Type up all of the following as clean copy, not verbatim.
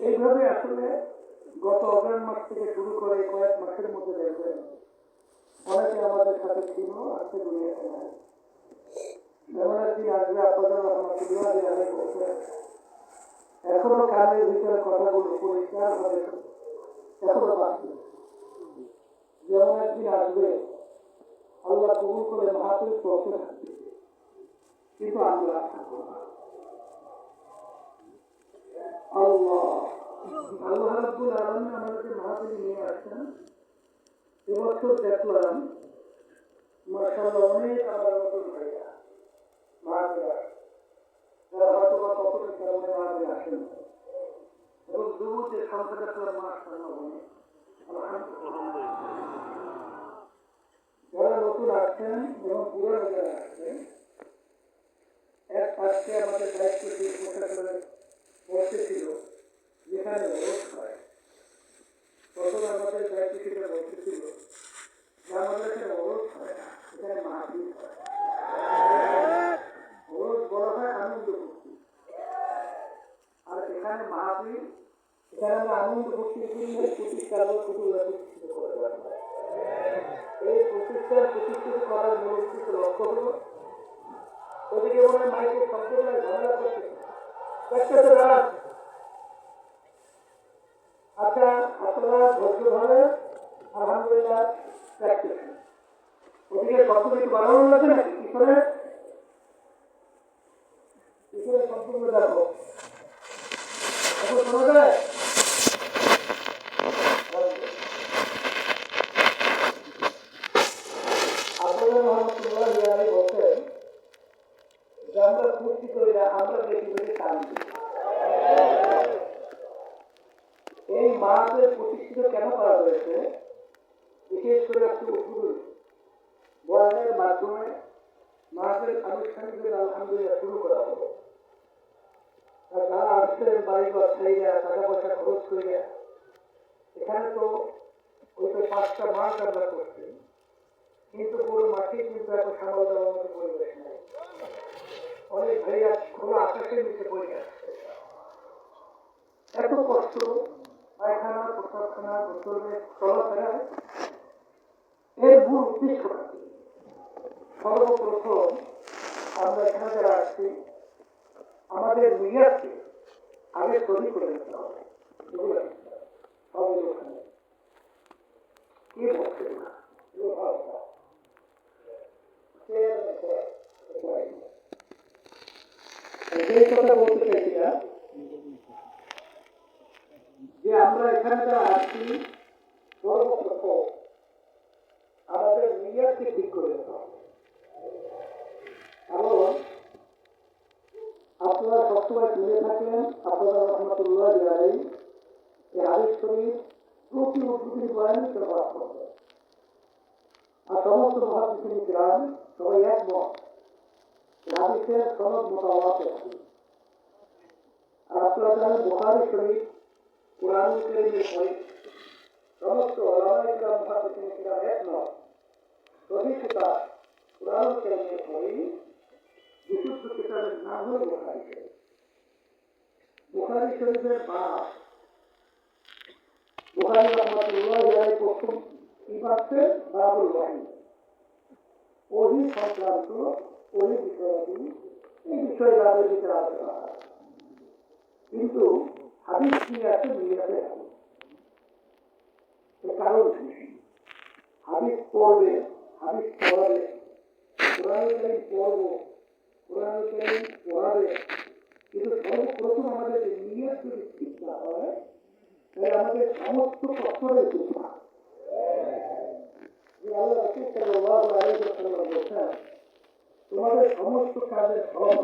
এইভাবে আসলে গত অগ্রহণ মাস থেকে শুরু করে কয়েক মাসের মধ্যে দেখবেন অনেকে আমাদের সাথে ছিল আজকে দুনিয়াতে নাই। যেমন একদিন আসবে আপনাদের এখনো কানের ভিতরে কথাগুলো পরিষ্কার হবে, এখনো বাকি। যেমন একদিন আসবে আল্লাহ কবুল করে মাহাতের চলতে থাকবে, কিন্তু আমরা থাকবো না। আল্লাহ আল্লাহ রাব্বুল আলামিন আমাদেরকে মাহফিলে নিয়ে আসছেন। এবছর দেখলাম মাশাআল্লাহ অনেক আমার নতুন ভাইয়া মাহফিলে যারা হয়তো বা কখনো কারণে মাহফিলে আসেন এবং যুবকদের সংখ্যাটা করে মাশাআল্লাহ অনেক আলহামদুলিল্লাহ। যারা নতুন আসছেন এবং পুরনো যারা আসছেন এক আজকে আমাদের দায়িত্ব দিয়ে পোশাক করে বসেছিল যেখানে রোজ হয়, তখন আমাদের দায়িত্ব সেটা বসেছিল যে আমাদের এখানে রোজ হয় না, এখানে মাহফিল হয়। রোজ বলা হয় আনন্দ ভক্তি, আর এখানে মাহফিল, এখানে আমরা আনন্দ ভক্তির জন্য প্রতিষ্ঠা প্রতিষ্ঠিত করে রাখবো। এই প্রতিষ্ঠান প্রতিষ্ঠিত করার মূল উদ্দেশ্য লক্ষ্য হল ওদিকে মনে মাইকের শব্দগুলো ঝামেলা করতেছে। আচ্ছা আপনারা ধৈর্য ধরে আলহামদুলিল্লাহ প্র্যাকটিস। ওদিকে শব্দ একটু বাড়ানো লাগে নাকি পিছনে পিছনে শব্দগুলো দেখো এখন শোনা যায়। আপনাদের রহমতুল্লাহ বলছেন যে আমরা ফুর্তি করি না, আমরা বেশি বেশি কান্দি। এই মাহফিল প্রতিষ্ঠিত কেন করা হয়েছে? বিশেষ করে একটু উদ্বোধন বয়ানের মাধ্যমে মাহফিল আনুষ্ঠানিকভাবে আলহামদুলিল্লাহ শুরু করা হলো। যারা আসছেন বাড়িঘর ছাইয়া টাকা পয়সা খরচ করে, এখানে তো ওই তো 5টা মাস আমরা করছি, কিন্তু পুরো মাঠে কিন্তু এখন সামাল দেওয়ার মতো পরিবেশ নেই। অনেক ভাইয়া খোলা আকাশের নিচে পড়ে যাচ্ছে। এত কষ্ট পায়খানা প্রস্রাবখানা গোসলের চলাফেরায় এর মূল উদ্দেশ্য সর্বপ্রথম আমরা এখানে যারা আসছি আমাদের নিয়াতকে আগে তৈরি করে নিতে হবে। কি বলছে না এই কথা বলতে চাইছি না যে আমরা এখানে যারা আসছি সর্বপ্রথম আমাদের নিয়াতকে ঠিক করে নিতে হবে। কারণ আপনারা সবসময় শুনে থাকেন আপনারা রহমতুল্লাহ এই হাদিস শরীফ প্রতি উদ্বোধনী বয়ানে ব্যবহার করবে, আর সমস্ত মুহাদ্দিসিন কিরাম সবাই একমত হাদিসের সনদ মুতাওয়াতির। আর আপনারা জানেন বুখারী শরীফ কুরআন কারীমের শরীফ সমস্ত উলামায়ে কিরাম মুহাদ্দিসিন কিরাম একমত সহিহ কিতাব কুরআন কারীমের শরীফ বিশুদ্ধ কিতাবের নাম হল বুখারী শরীফ। বুখারী শরীফের বাব বুখারী রহমাতুল্লাহ প্রথম কি পাচ্ছে বাবুল ওয়াহী, ওহী সংক্রান্ত ওহী বিষয়াদি, এই বিষয়ে বাবের ভিতরে আলোচনা হয়। কিন্তু হাদিস নিয়ে আছে নিয়াতে কারণ হাদিস পড়বে, হাদিস পড়াবে, কোরআন কারীম পড়বো, কোরআন কারীম পড়াবে, কিন্তু সর্বপ্রথম আমাদের নিয়ত যদি ঠিক না হয় তাহলে আমাদের সমস্ত কষ্টটাই ঠিক না। আল্লাহ রাসূল সাল্লাল্লাহু আলাইহি ওয়াসাল্লাম বলেছেন তোমাদের সমস্ত কাজের ফল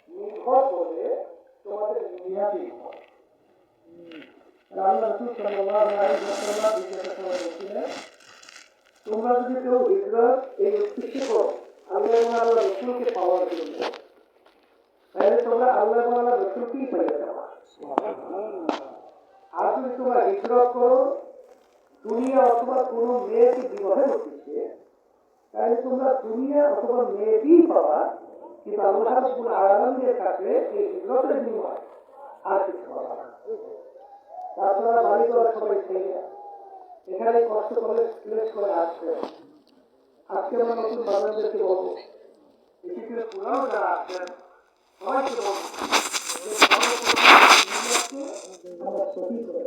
নির্ভর করে তোমাদের নিয়াতের উপর। আল্লাহ রাসূল সাল্লাল্লাহু আলাইহি ওয়াসাল্লাম বলেছিলেন তোমরা যদি কেউ হিজরত এই উদ্দেশ্যে করো আল্লাহ এবং আল্লাহ রাসূলকে পাওয়ার জন্য, তোমরা আল্লাহ ওয়ালা রাসূলকেই পাইয়া যাবা। আর যদি তোমরা হিজরত করো দুনিয়া অথবা কোনো মেয়েকে বিবাহে বসেছে, তাহলে তোমরা দুনিয়া অথবা মেয়েকেই পাবা, কিন্তু আল্লাহ রাব্বুল আলামিনের কাছে এই হিজরতের বিনিময় আর কিছু পাবা না। তাছাড়া বাড়ি ঘর সবাই ছেড়ে এখানে কষ্ট করে ক্লেশ করে আসছে। আজকে আমরা নতুন বাংলাদেশকে বলবো, বিশেষ করে পুরানো যারা আসছেন সবাইকে বলবো আমরা সহি করে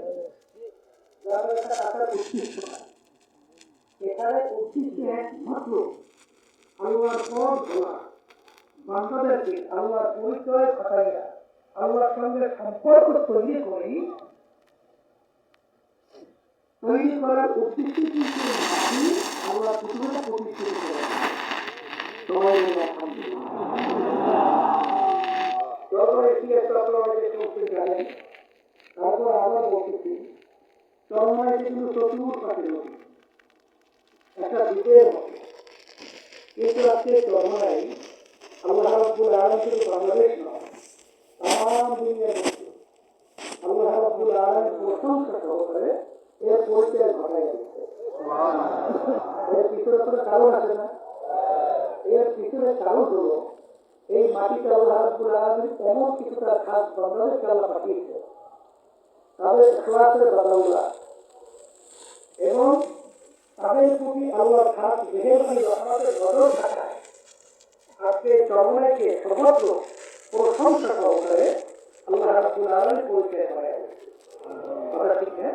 এখানে উদ্দেশ্য একমাত্র আল্লাহর পথ ধরা, বান্দাদেরকে আল্লাহর পরিচয় ঘটাইয়া আল্লাহর সঙ্গে সম্পর্ক তৈরি করার উদ্দেশ্যে কিন্তু আল্লাহ পৃথিবীটা প্রতিষ্ঠিত করে। তারপর আবার বলতেছি চরমায় কিন্তু চতুর পাশে একটা দ্বীপের মতো, কিন্তু আজকে চরমায় আল্লাহ রাব্বুল আলামিন শুধু বাংলাদেশ নয় তাম দুনিয়ার মধ্যে আল্লাহ রাব্বুল আলামিন প্রশংসা সহকারে এর পরিচয় ঘটাই দিচ্ছে। এর পিছনে কোনো কারণ আছে না? এর পিছনে কারণ হলো এই মাটিতে আল্লাহ রাব্বুল আলামিন এমন কিছু তার খাস বান্দাদেরকে আল্লাহ পাঠিয়েছে, তাদের ইখলাসের বাদাউলা এবং তাদের প্রতি আল্লাহর খাস মেহেরবানি রহমতের নজর থাকায় আজকে চরমাইকে সর্বত্র প্রশংসা সহকারে আল্লাহ রাব্বুল আলামিন পরিচয় করায়। কথা ঠিক না?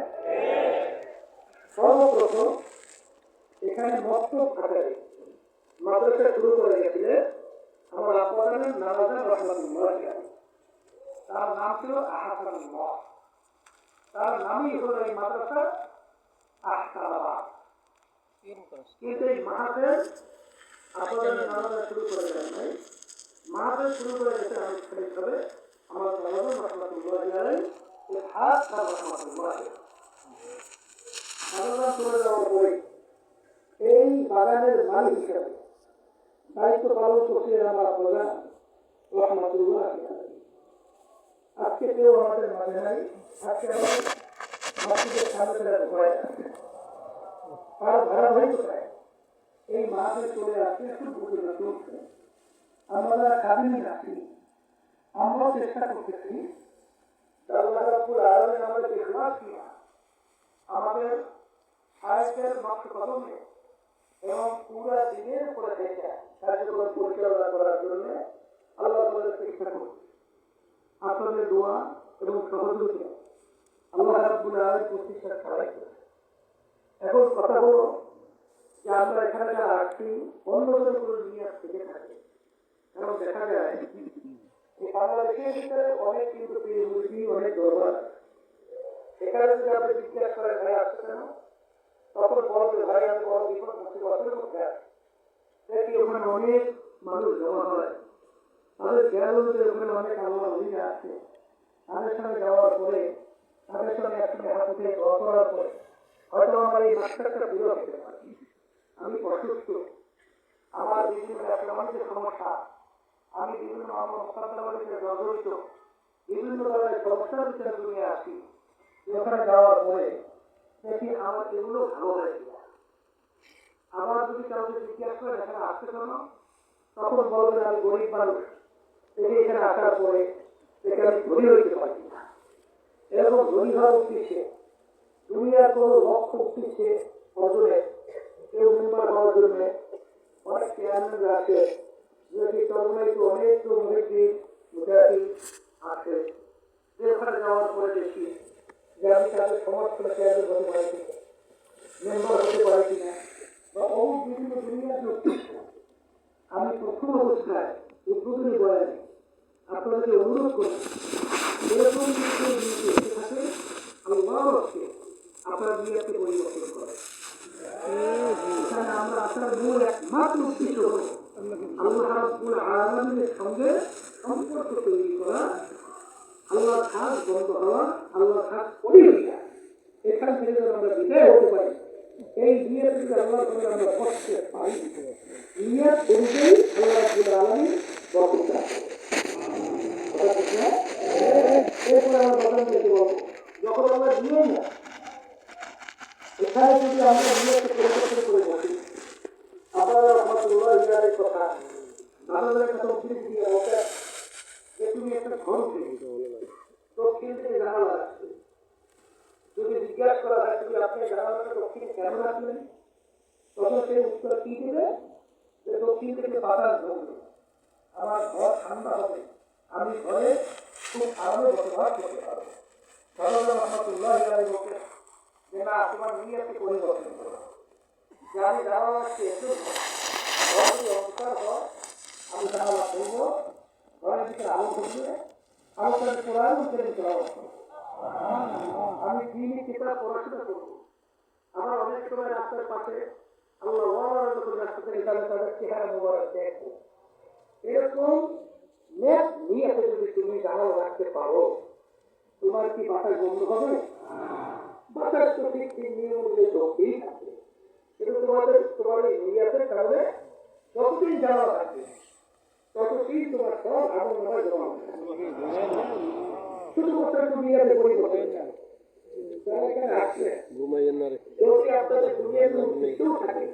সর্বপ্রথম এখানে মক্তব আকারে মাদ্রাসা শুরু করে গেছিলেন আমার আব্বাজানের নানাজান রহমাতুল্লাহ আলাইহি। তার নাম ছিল আহসানুল্লাহ, তার নামই হলো এই মাদ্রাসা আহসানাবাদ। কিন্তু এই মাহফিল আব্বাজানের নানাজান শুরু করে দেন নাই, মাহফিল শুরু করে গেছে আনুষ্ঠানিকভাবে আমার নানাজান রহমাতুল্লাহ আলাইহি ইসহাক রহমাতুল্লাহ আলাইহি। নানাজান চলে যাওয়ার পরে এই বাগানের মালিক হিসাবে দায়িত্ব পালন করছিলেন আমার প্রধান রহমাতুল্লাহ আলাইহি। আজকে কেউ আমাদের মাঝে নাই, আজকে আমাদের মসজিদের সামনে ঘোরায় আর ধারাবাহিক এই মাহফিল চলে আসছে খুব বুঝে চলছে। আমরা খাদিমি আছি, আমরাও চেষ্টা করতেছি আল্লাহ রাব্বুল আলামিন আমাদের ইখলাস নিয়ে আমাদের সাহেবের মাত্র কদমে এবং পুরো দিনের উপরে থেকে কার্যক্রম পরিচালনা করার জন্য আল্লাহ আমাদের চেষ্টা করছে। আপনাদের দোয়া এবং সহযোগিতা আল্লাহ রাব্বুল আলামিন প্রতিষ্ঠা করাই। এখন কথা হলো যে আমরা এখানে যারা আসছি অন্যদের কোনো নিয়ে থেকে থাকে, কারণ দেখা যায় যে বাংলাদেশের ভিতরে অনেক কিন্তু পীর মুরিদি অনেক দরবার আছে। এখানে যদি আপনি জিজ্ঞাসা করেন ভাই আসছে কেন, তখন বলবে ভাই আমি বড় বিপদ মুসিবতের মধ্যে আছি। দেখি ওখানে অনেক মানুষ জমা হয়, তাদের জ্ঞান অনুযায়ী ওখানে অনেক আল্লাহ অভিযোগ আছে। তাদের সঙ্গে যাওয়ার পরে তাদের সঙ্গে একসঙ্গে হাত উঠে দোয়া করার পরে হয়তো আমার এই মাস্টারটা পুরো হতে পারে। আমি অসুস্থ, আমার বিভিন্ন ব্যবসাবাণিজ্যের সমস্যা, আমি বিভিন্ন আমার মোকাবিলাবাণিজ্যে জর্জরিত, বিভিন্ন ধরনের সমস্যার ভিতরে দুনিয়া আসি। ওখানে যাওয়ার পরে দেখি আমার এগুলো ভালো হয়ে গেল। আবার যদি কাউকে জিজ্ঞাসা করে এখানে আসতে কেন, তখন বলবেন আমি গরিব মানুষ, দেখি এখানে আসার পরে দেখে আমি ধনী হইতে পারি না। এরকম ধনী হওয়ার উদ্দেশ্যে দুনিয়ার কোনো লক্ষ্য উদ্দেশ্যে অজরে কেউ মেম্বার হওয়ার জন্য অনেক চেয়ারম্যান আছে, যদি চরমাইতে অনেক মুহিদ্দিন মুজাহিদ আছে, যে ওখানে যাওয়ার পরে দেখি যে আমি তাদের সমর্থন চেয়ারম্যান হতে পারি কিনা, মেম্বার হতে পারি কিনা, বা অনেক বিভিন্ন দুনিয়ার উদ্দেশ্য। আমি প্রথম অবস্থায় উদ্বোধনী বয়ানে আপনাদেরকে অনুরোধ করি এরকম এসে থাকে আল্লাহ হচ্ছে আপনার দুনিয়াকে পরিবর্তন করে। এখানে আমরা আপনার মূল একমাত্র উদ্দেশ্য হল আল্লাহ রাব্বুল আলামিনের সঙ্গে সম্পর্ক তৈরি করা, আল্লাহর খাস বন্ধ হওয়া, আল্লাহর খাস পরিবেশা। এখান থেকে যেন আমরা বিদায় হতে পারি, এই নিয়ত থেকে আল্লাহর সঙ্গে আমরা বসতে পারি, নিয়ত অনুযায়ী আল্লাহ রাব্বুল আলামিন বরকত রাখে। দক্ষিণ দিকে বলতে যে তুমি একটা ঘর থেকে দক্ষিণ থেকে জানালা রাখছো। যদি জিজ্ঞাসা করা হয় তুমি আপনি জানালাটা দক্ষিণে কেন রাখলেন, তখন সে উত্তর কি দেবে যে দক্ষিণ থেকে বাতাস ঢুকবে, আমার ঘর ঠান্ডা হবে, আমি ঘরে খুব আরামে বসবাস করতে পারবো। সরকার রহমতুল্লাহ বলতে যে না, তোমার নিয়তকে পরিবর্তন করো, যে আমি জানালা রাখছি একটু অন্ধকার হয়, আমি জানালা করবো, ঘরের ভিতরে আলো ঢুকবে, আলোটার কোরআন আমি দিনই কিতাব পড়াশোনা করবো। আমার অনেক সময় রাস্তার পাশে আল্লাহ যখন রাস্তা থেকে যাবে তাদের চেহারা মোবারক দেখবো। এরকম নিয়তে যদি তুমি জানালা রাখতে পারো, তোমার কি বাসায় বন্ধ হবে? বাসার তো ঠিক ঠিক নিয়ম অনুযায়ী চলতেই থাকবে, কিন্তু তোমার এই নিয়তের কারণে যতদিন জানালা থাকবে ততদিন তোমার সব আগুন নামায় জমা হবে। শুধুমাত্র তুমি নিয়তে পরিবর্তন যদি আপনাদের দুনিয়ার মৃত্যুও থাকে,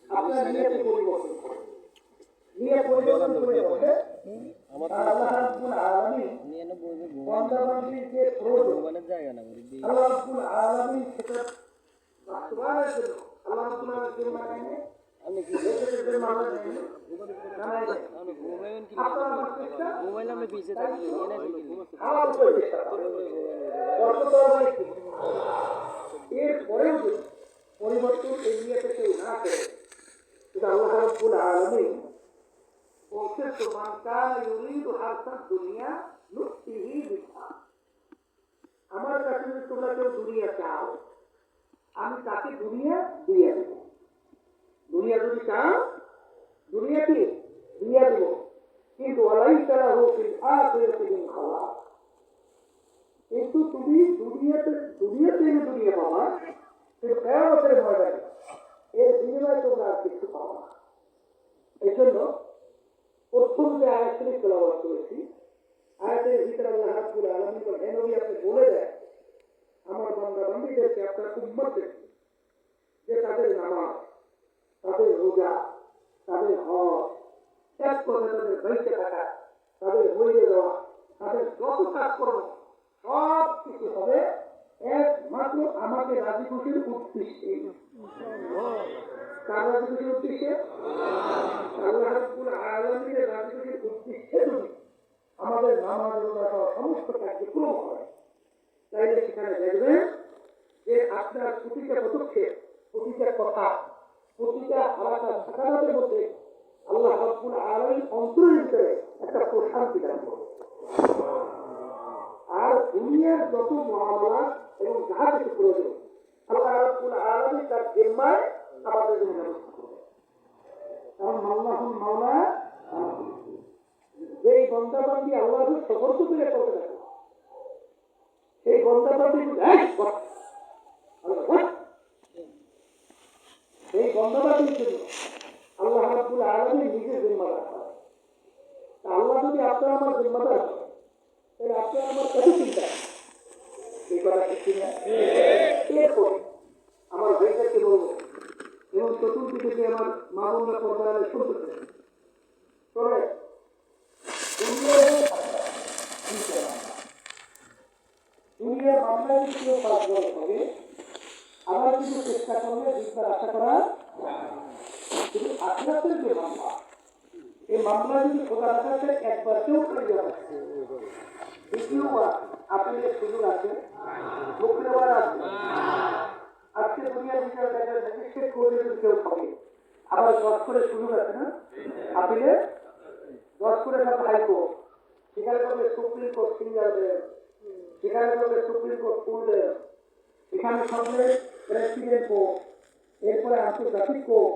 আপনার নিয়তে পরিবর্তন করে নিয়ত পরিবর্তন করে বসে আল্লাহ রাব্বুল আলামিন বান্দাবান্দির যে প্রয়োজন আল্লাহ রাব্বুল আলামিন সেটা বাস্তবায়নের জন্য আল্লাহ রাব্বুল আলামিন মানে আমি কি এর মানে আপনার মাসটা মোবাইল নামে পিছে থাকি এনে আমার উপর চেষ্টা এর পরেও পরিবর্তন এই নিয়তে কেউ না করে, কিন্তু আল্লাহ রাব্বুল আলামিন বলছে তো মান কানা ইউরিদু হারসাদ দুনিয়া নুতিহি বিহা, আমার কাছে যদি তোমরা কেউ দুনিয়া চাও আমি তাকে দুনিয়া দিয়ে দেব। দুনিয়া যদি চাও দুনিয়া কি দিয়ে দেব, কিন্তু ওয়ালাইসা লাহু ফিল আখিরাতি মিন খালাক, কিন্তু তুমি দুনিয়াতে দুনিয়া পাবা, কিন্তু কিয়ামতের ময়দানে এর বিনিময়ে তোমরা আর কিছু পাবা না। এই জন্য প্রথম যে আয়াতটি তেলাওয়াত করেছি, আয়াতের ভিতরে আল্লাহ রাব্বুল আলামিন হে নবী আপনি বলে দেন আমার বান্দা বান্দীদেরকে, আপনার উম্মতদেরকে, যে তাদের নামাজ, তাদের রোজা, তাদের হজ, এক কথা তাদের বেঁচে থাকা, তাদের বইয়ে দেওয়া, তাদের যত কাজকর্ম সব কিছু হবে একমাত্র আমাকে রাজি খুশির উদ্দেশ্যে। কার রাজি খুশির উদ্দেশ্যে? আল্লাহ রাব্বুল আলামিনের রাজি খুশির উদ্দেশ্যে যদি আমাদের নামাজ রোজা সমস্ত কার্যক্রম হয়, তাইলে সেখানে দেখবেন যে আপনার প্রতিটা পদক্ষেপ, প্রতিটা কথা, প্রতিটা আলাদা সাকারাতের মধ্যে আল্লাহ রাব্বুল আলামিন অন্তরের ভিতরে একটা প্রশান্তি দান করবে। আর দুনিয়ার যত মুআমালাত এবং যাহা কিছু প্রয়োজন আল্লাহ রাব্বুল আলামিন তার জিম্মায় আমাদের জন্য ব্যবস্থা করবে। কারণ আল্লাহুল মাওলা, যেই বান্দাবান্দি আল্লাহর সবর্দ করে করতে থাকে সেই বান্দাবান্দি সেই বান্দাবান্দির জন্য আল্লাহ রাব্বুল আলামিন নিজের জিম্মাদার। আল্লাহ যদি আপনার আমার জিম্মাদার হয় তাহলে আপনার আমার কত চিন্তা এই কথা ঠিক না? এরপরে আমার ভাইদেরকে বলবো এবং চতুর্দিকে যে আমার মা বোনরা পর্দায় শুনতেছে, তবে দুনিয়ার মামলায় কেউ কাজ হবে, আবার কিন্তু চেষ্টা করলে জিতবার আশা করা। কিন্তু আখেরাতের যে মামলা, এই মামলা যদি খোদার আশাতে একবার কেউ করে দেওয়া হচ্ছে, দ্বিতীয়বার আপেলের সুযোগ আছে, মুখ নেওয়ার আছে। আজকে দুনিয়ার বিচার দেখা ম্যাজিস্ট্রেট কোর্টে যদি কেউ থাকে, আবার 10 করে সুযোগ আছে না আপিলে, 10 করে থাকবে হাইকোর্ট, সেখানে করবে সুপ্রিম কোর্ট সিঙ্গার দেন, সেখানে করবে সুপ্রিম কোর্ট ফুল দেন, এখানে সঙ্গে প্রেসিডেন্ট কোর্ট, এরপরে আন্তর্জাতিক কোর্ট,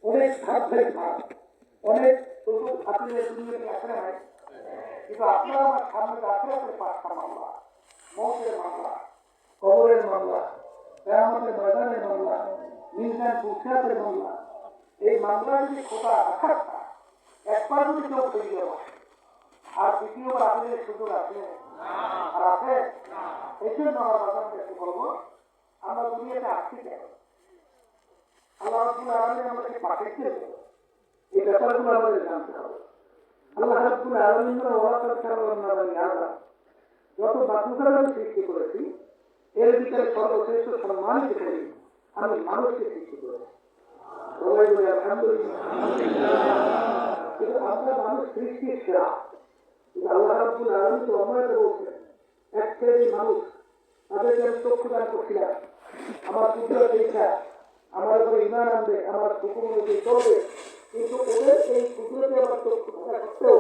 অনেক ধাপ ধরে ধাপ, অনেক সুযোগ আপিলের দুনিয়াকে আসলে হয়। কিন্তু আপনারা আমার সামনে আখেরাতের 5টা মামলা, মৌতের মামলা, কবরের মামলা, কিয়ামতের ময়দানের মামলা, মিজান পুরসাতের মামলা, এই মামলা যদি খোদা আখাড়া একবার যদি কেউ ফেলে দেওয়া আর দ্বিতীয়বার আপনাদের সুযোগ আছে আর আছে। এই জন্য আমার বাজারকে বলবো আমরা দুনিয়াতে আসছি কেন, আল্লাহ রাব্বুল আলামিন আমাদেরকে পাঠিয়েছেন, এই ব্যাপারগুলো আমাদের জানতে হবে। রাব্বুল আলামিন ওয়ালাকাদ কারামনা বানি আদম, যত মাখলুকাত আমি সৃষ্টি করেছি এর ভিতরে সর্বশ্রেষ্ঠ সম্মানিত করি আমি মানুষকে সৃষ্টি করেছি। সবাই বলে আলহামদুলিল্লাহ। কিন্তু আমরা মানুষ সৃষ্টির সেরা, কিন্তু আল্লাহ রাব্বুল আলামিন তো অন্যায় বলছেন, এক শ্রেণীর মানুষ তাদেরকে আমি চক্ষু দান করছিলাম, আমার কুদরত দেখা আমার উপরে ঈমান আনবে, আমার হুকুম অনুযায়ী চলবে, কিন্তু ওদের এই কুদরতে আমার চক্ষু থাকা সত্ত্বেও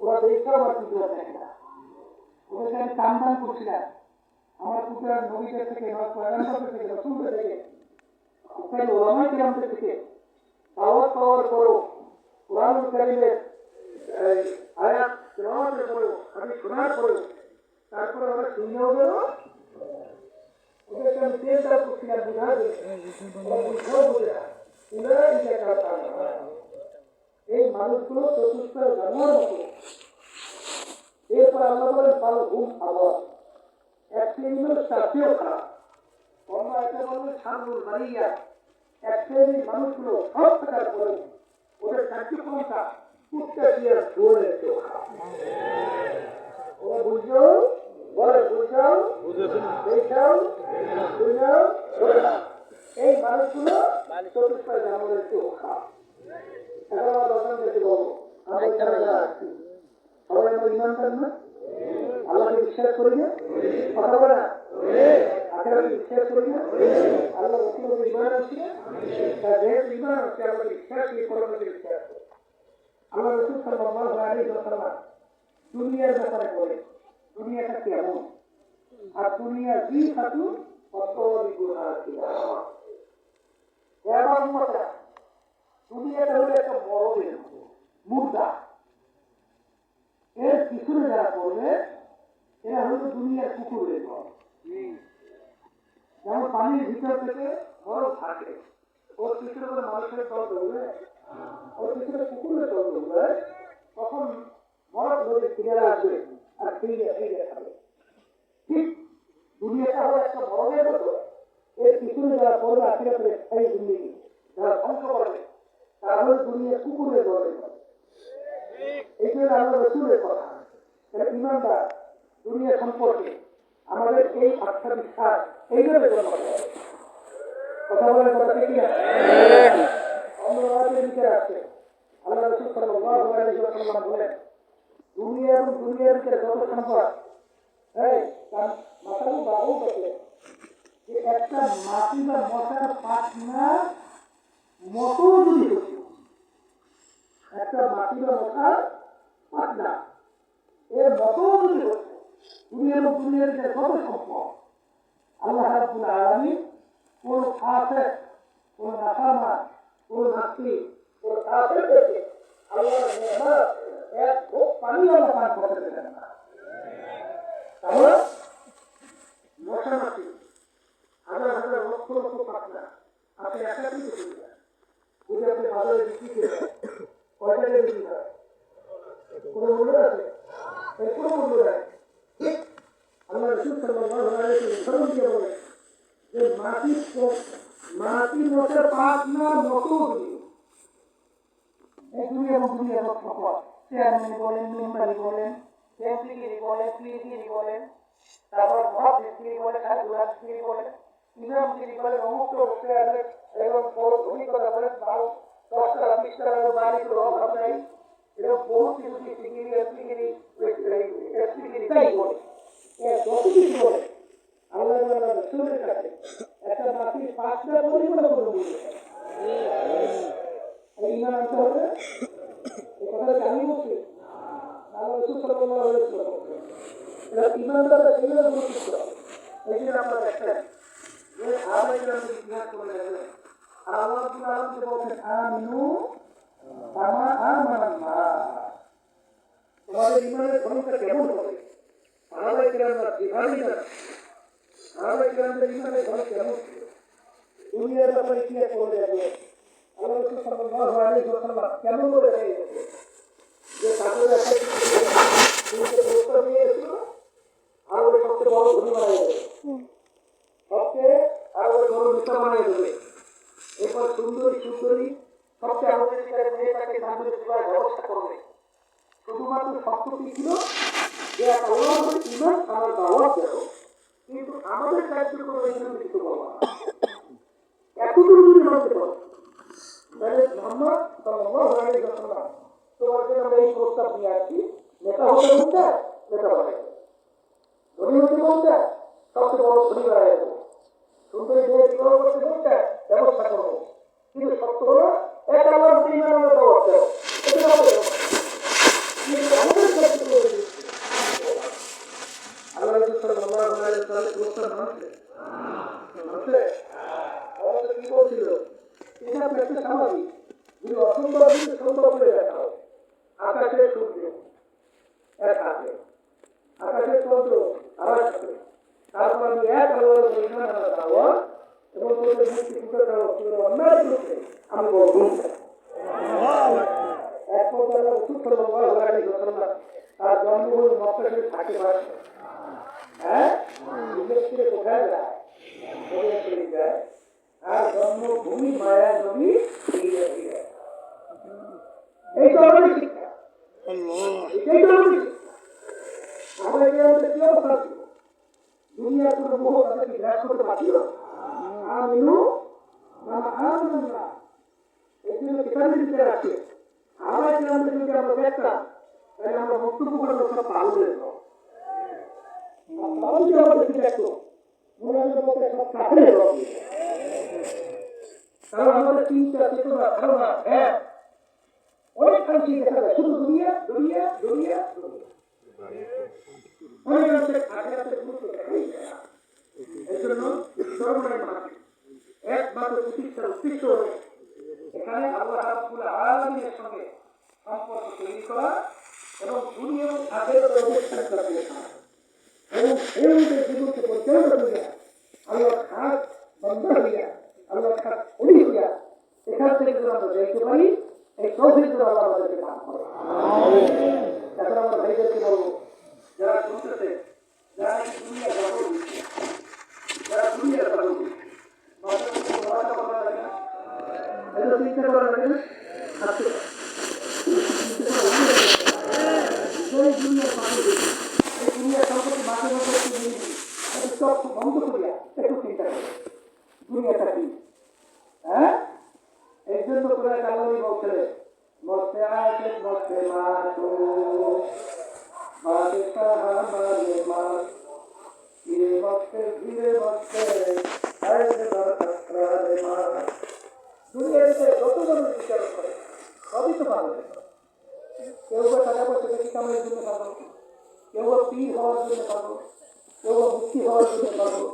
ওরা দেখা আমার কুদরত দেখে না। ওদেরকে আমি কান দান করছিলাম, আমার কুদরত নবীদের থেকে, আমার পয়গম্বরদের থেকে, রাসূলদের থেকে, ওখানে ওলামায়ে কেরামদের থেকে দাওয়াত পাওয়ার পরও, কোরআনুল কারীমের আয়াত তেলাওয়াতের পরেও, হাদিস শোনার পরেও, তারপরে ওরা শুনেও গেল, ওদেরকে আমি চেষ্টা করছিলাম বোঝার এই মানুষগুলো চতুর্থ জানার মতো। এরপর আল্লাহ বলেন পাল ঘুম আবার এক শ্রেণীর চাকরিও খারাপ, অন্য একে বলবেন সামুল মারিয়া, এক শ্রেণীর মানুষগুলো সব থাকার পরে ওদের কার্যক্রমটা উচ্চা দিয়ে জোরে খারাপ। ওরা বুঝলো বলে বুঝাও দেখাও বুঝাও এই মানুষগুলো চতুর্থ জানার কেউ খারাপ। এখন আমার দর্শন দেখতে বলবো আমরা এখানে যারা আছি সবাই আমরা ইমানদার না? আল্লাহকে বিশ্বাস করি না? কথা বলে না? আখেরাতে বিশ্বাস করি না? আল্লাহ রসুলের ঈমান আছে, তার যেহেতু ঈমান আছে আমাদের বিশ্বাস নিয়ে পরবর্তী বিশ্বাস করে। আল্লাহ রসুল সাল্লাল্লাহু আলাইহি ওয়াসাল্লাম দুনিয়ার ব্যাপারে বলে দুনিয়াটা কেমন, আর দুনিয়া জি খাতুন অতরি গুনাহ কিনা। এবার মতো দুনিয়াটা হলো একটা মরদের মুর্দা, এর পিছনে যারা করবে এরা হলো দুনিয়ার কুকুরের ঘর। যেমন পানির ভিতর থেকে বরফ থাকে, ওর পিছনে করে মানুষের দল দৌড়ে, ওর পিছনে কুকুরের দল দৌড়ে, তখন বরফ নদীর কিনারে আসবে আর ফিরে ফিরে খাবে। ঠিক দুনিয়াটা হলো একটা বরফের মতো, এর পিছনে যারা করবে আখিরাতে স্থায়ী জিন্দেগি যারা ধ্বংস করবে তারা হলো দুনিয়ার কুকুরের দলের মতো। এই জন্য আল্লাহ রসুলের কথা ইমানদার দুনিয়া সম্পর্কে আমাদের এই আস্থা বিশ্বাস এইভাবে গ্রহণ করতে হবে। কথা বলার কথা ঠিক না? অন্যদের ভিতরে আছে আল্লাহ রসুল সাল্লাল্লাহু আলাইহি ওয়াসাল্লাম বলেন দুনিয়া এবং দুনিয়ার ভিতরে যত সম্পদ, এই তার মাথার বাবু বলে যে একটা মাটি বা মশার পাখনার মতো যদি হতো, একটা মাটি বা মশার পাখনা এর মতো যদি হতো, দুনিয়া এবং দুনিয়ার ভিতরে যত সম্পদ, আল্লাহ রাব্বুল আলামিন কোন কাফের, কোন নাফরমান, কোন নাস্তিক, কোন কাফেরকে আল্লাহর নেয়ামত এক ঢোক পানি আল্লাহ পান করতে দেবেন না। তাহলে মশা মাছি হাজার হাজার লক্ষ লক্ষ পাখনা আপনি একটা কিন্তু সুবিধা যদি আপনি বাজারে বিক্রি করে কয় টাকা বিক্রি হয়? কোনো মূল্য আছে? কোনো মূল্য নেই। ঠিক আল্লাহ রাসূল সাল্লাল্লাহু আলাইহি ওয়াসাল্লাম দিয়ে বলেন যে মাটির মশার পাখনার মতো এই দুনিয়া এবং দুনিয়ার সম্পদ, চেয়ারম্যান বলেন, মেম্বারি বলেন, এমপিগিরি বলেন, পিগিরি বলেন, তারপর মহাদেশগিরি বলেন, সাধুরাজগিরি বলেন, ইমামগিরি বলেন, অমুক চেয়ারম্যান এবং বড় অভিজ্ঞতা বলেন, 10টা 20টা বাড়িগুলো অভাব নেই, এরকম বহু কিছু ডিগ্রি এমপিগিরি এসপিগিরি তাই বলে যত কিছু বলে আল্লাহ রসুলের কাছে একটা মাটির 5টা পরিমাণ করে বলবে ইমান আনতে হবে। এই কথাটা আমি বলছি আল্লাহ রসুল সাল্লাল্লাহু আলাইহি ওয়াসাল্লাম ইমানদাররা সেইভাবে গুরুত্ব হবে। এই জন্য আমরা দেখেন যে সাহাবায়ে কেরামের ইতিহাস করে গেলেন আর আল্লাহ রাব্বুল আলামিন বলেন আমিনু কামা আমানান নাস। তোমাদের ইমানের ধরনটা কেমন হবে? সাহাবায়ে কেরামরা যেভাবে না, সাহাবায়ে কেরামদের ইমানের ধরন কেমন ছিল? দুনিয়ার ব্যাপারে ইতিহাস করে যাবে আল্লাহ রাসূল সাল্লাল্লাহু আলাইহি ওয়াসাল্লাম কেমন করে গেছে যে তাদের একটা প্রস্তাব নিয়ে এসেছিল আর ওই সবচেয়ে বড় ধনী বানিয়ে দেবে, সবচেয়ে আর ওই বড় নেতা বানিয়ে দেবে, এরপর সুন্দরী সুন্দরী সবচেয়ে আমাদের মেয়েটাকে সামনে দেওয়ার ব্যবস্থা করবে, শুধু শুধুমাত্র শর্তটি ছিল যে এক আল্লাহর ঈমান আমার দাওয়াত দেব, কিন্তু আমাদের কার্যক্রম এখানে কিছু বলা না। এতটুকু যদি মানতে পারো তাহলে মোহাম্মদ সাল্লাল্লাহু আলাইহি ওয়াসাল্লাম তোমার জন্য আমরা এই প্রস্তাব নিয়ে আসছি, নেতা হতে বলতে নেতা বানাই, ধনী হতে বলতে সবচেয়ে বড় ধনী বানাই দেবো, সুন্দরী মেয়ে বিবাহ করতে বলতে ব্যবস্থা করবো, কিন্তু সত্য হলো এক আল্লাহর ঈমান আমরা দাওয়াত দেব, এটা আমাদের কিন্তু আমাদের কার্যক্রম আল্লাহ রাসূল সাল্লাল্লাহু আলাইহি ওয়াসাল্লাম প্রস্তাব মানছে মানছে আমাদের কি বলছিল, এটা একটা স্বাভাবিক, যদি অসম্ভব যদি সম্ভব হয়ে দেখা হয়, আকাশের সূর্য এক হাতে, আকাশের চন্দ্র আবার সাথে, তারপর আমি এক আল্লাহর ঈমান আনা দাওয়াত এবং তোদের মুক্তি ফুটে দেওয়া তোদের অন্যায় করতে আমি বলবো এক পর্যায়ে আল্লাহ রাসূল সাল্লাল্লাহু আলাইহি ওয়াসাল্লাম তার জন্মভূমি মক্কা শরীফ থাকে পারছে, হ্যাঁ বিশেষ করে কোথায় যায় কোথায় চলে যায়, আর জন্মভূমি মায়া নবী এই তো আমাদের শিক্ষা, এটাই তো আমাদের শিক্ষা। আমরা কি আমাদের কি অবস্থা ছিল, দুনিয়ার কোনো মোহ তাদেরকে গ্রাস করতে পারছিল, আমিনু আমরা এই জন্য কিতাবের ভিতরে আছে, আমরা কি আমাদের যদি আমরা দেখতাম তাহলে আমরা বক্তব্য করার সব পাগল হয়ে যেতাম, পাগল যদি আমাদের কি দেখতো মনে হয় মধ্যে সব কাছে কারণ আমাদের চিন্তা চেতনা ধারণা হ্যাঁ অনেকখানি দেখা যায় শুধু দুনিয়া দুনিয়া দুনিয়া অনেক অংশে আখেরাতের গুরুত্ব দেখাই যায় না। এই জন্য সর্বদাই একমাত্র প্রতিষ্ঠার উদ্দেশ্য হল এখানে আল্লাহ রাব্বুল আলামিনের সঙ্গে সম্পর্ক তৈরি করা এবং দুনিয়া এবং আখিরাতের অবস্থান করা এবং এই অনুযায়ী জীবনকে পরিচালনা করিয়া আল্লাহর খাস বান্দা হইয়া আল্লাহর খাস ওলি হইয়া এখান থেকে যদি আমরা দেখতে পারি এই তৌফিক আল্লাহ আমাদেরকে দান করে। এখন আমরা ভাইদেরকে বলবো যারা শুনতেছে, যারা দুনিয়া পাগল দিচ্ছে, যারা দুনিয়ার পাগল দিচ্ছে, চিন্তা করা লাগে না আজকে দুনিয়ার পাগল দিচ্ছে, এই দুনিয়ার সম্পর্কে মাঝে মধ্যে একটু চোখ বন্ধ করিয়া একটু চিন্তা করে দুনিয়াটা কি, হ্যাঁ এই জন্য করে কালামি বলছে মস্তে আছে মস্তে মাসো মাসে সাহাবারে মাস ধীরে মস্তে আইসে দরকারে মাস। দুনিয়ার ভিতরে যত ধরনের বিচার করে সবই তো পাগল, কেউ বা টাকা পয়সা বেশি কামানোর জন্য পাগল, কেউ বা পীর হওয়ার জন্য পাগল, কেউ বা মুক্তি হওয়ার জন্য পাগল,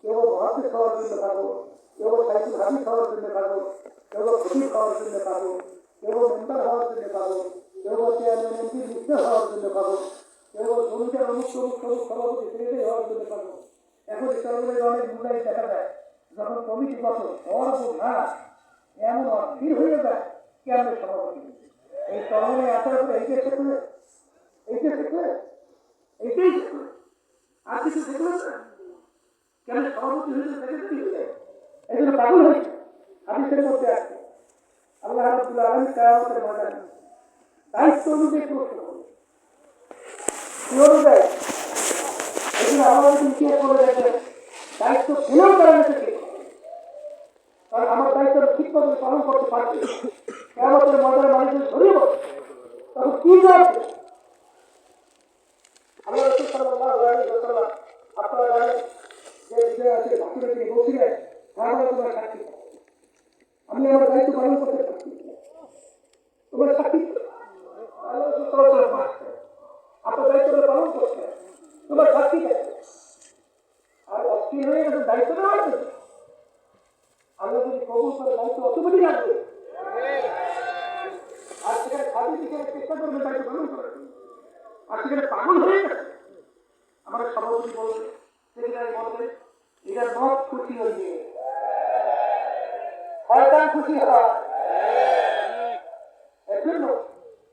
কেউ বা মহাদেশ হওয়ার জন্য পাগল, কেউ বা সাইকেল হামি খাওয়ার জন্য পাগল, কেউ বা ক্ষতি খাওয়ার জন্য পাগল, কেউ বা মেম্বার হওয়ার জন্য পাগল, কেউ বা চেয়ারম্যান এমপি মিনিস্টার হওয়ার জন্য পাগল, কেউ বা জমিদার অনুষ্ঠ সভাপতি সেক্রেটারি হওয়ার জন্য পাগল। এখন সরকারের অনেক মুদাই দেখা যায় যখন কমিটি গঠন অর্থ ঘাস এমন অস্থির হয়ে যায় কেমন সভাপতি এই চরমে আসার পরে এইটাই শেখে এইটাই আর কিছু শিখলো না কেন সভাপতি হয়েছে সেক্রেটারি হয়েছে এই জন্য পাগল হয়েছে। হাদিসের মধ্যে আছে আল্লাহ রাব্বুল আলামিন কিয়ামতের ময়দানে দায়িত্ব অনুযায়ী প্রশ্ন করবে, কি অনুযায়ী এই জন্য আমাদের ইতিহাস বলে দেখবেন দায়িত্ব ভুলেও তারা নেছে, কারণ আমার দায়িত্ব ঠিক মতো পালন করতে পারছে কিয়ামতের ময়দানে মানুষের ধরিয়ে পড়ে তখন কি জবাব আল্লাহ রাসূল সাল্লাল্লাহু আলাইহি ওয়াসাল্লাম আপনারা জানেন যে বিষয় আছে ভাষণে তিনি বলছিলেন তোমরা সাক্ষী, আমি আমার দায়িত্ব পালন করতে পারছি তোমরা সাক্ষী, আল্লাহ রাসূল সাল্লাল্লাহু আলাইহি ওয়াসাল্লাম আপনার দায়িত্ব পালন করছে তোমরা সাক্ষী আর অস্থির হয়ে গেছে দায়িত্ব নেওয়া আছে, আল্লাহ যদি কবুল করে দায়িত্ব অটোমেটিক আসবে আর সেখানে খালি সেখানে চেষ্টা করবে দায়িত্ব পালন করার, আর সেখানে পাগল হয়ে গেছে আমার সভাপতি বলবে সেখানে বলবে এটার মত খুশি হয়ে শয়তান খুশি হয়। এর জন্য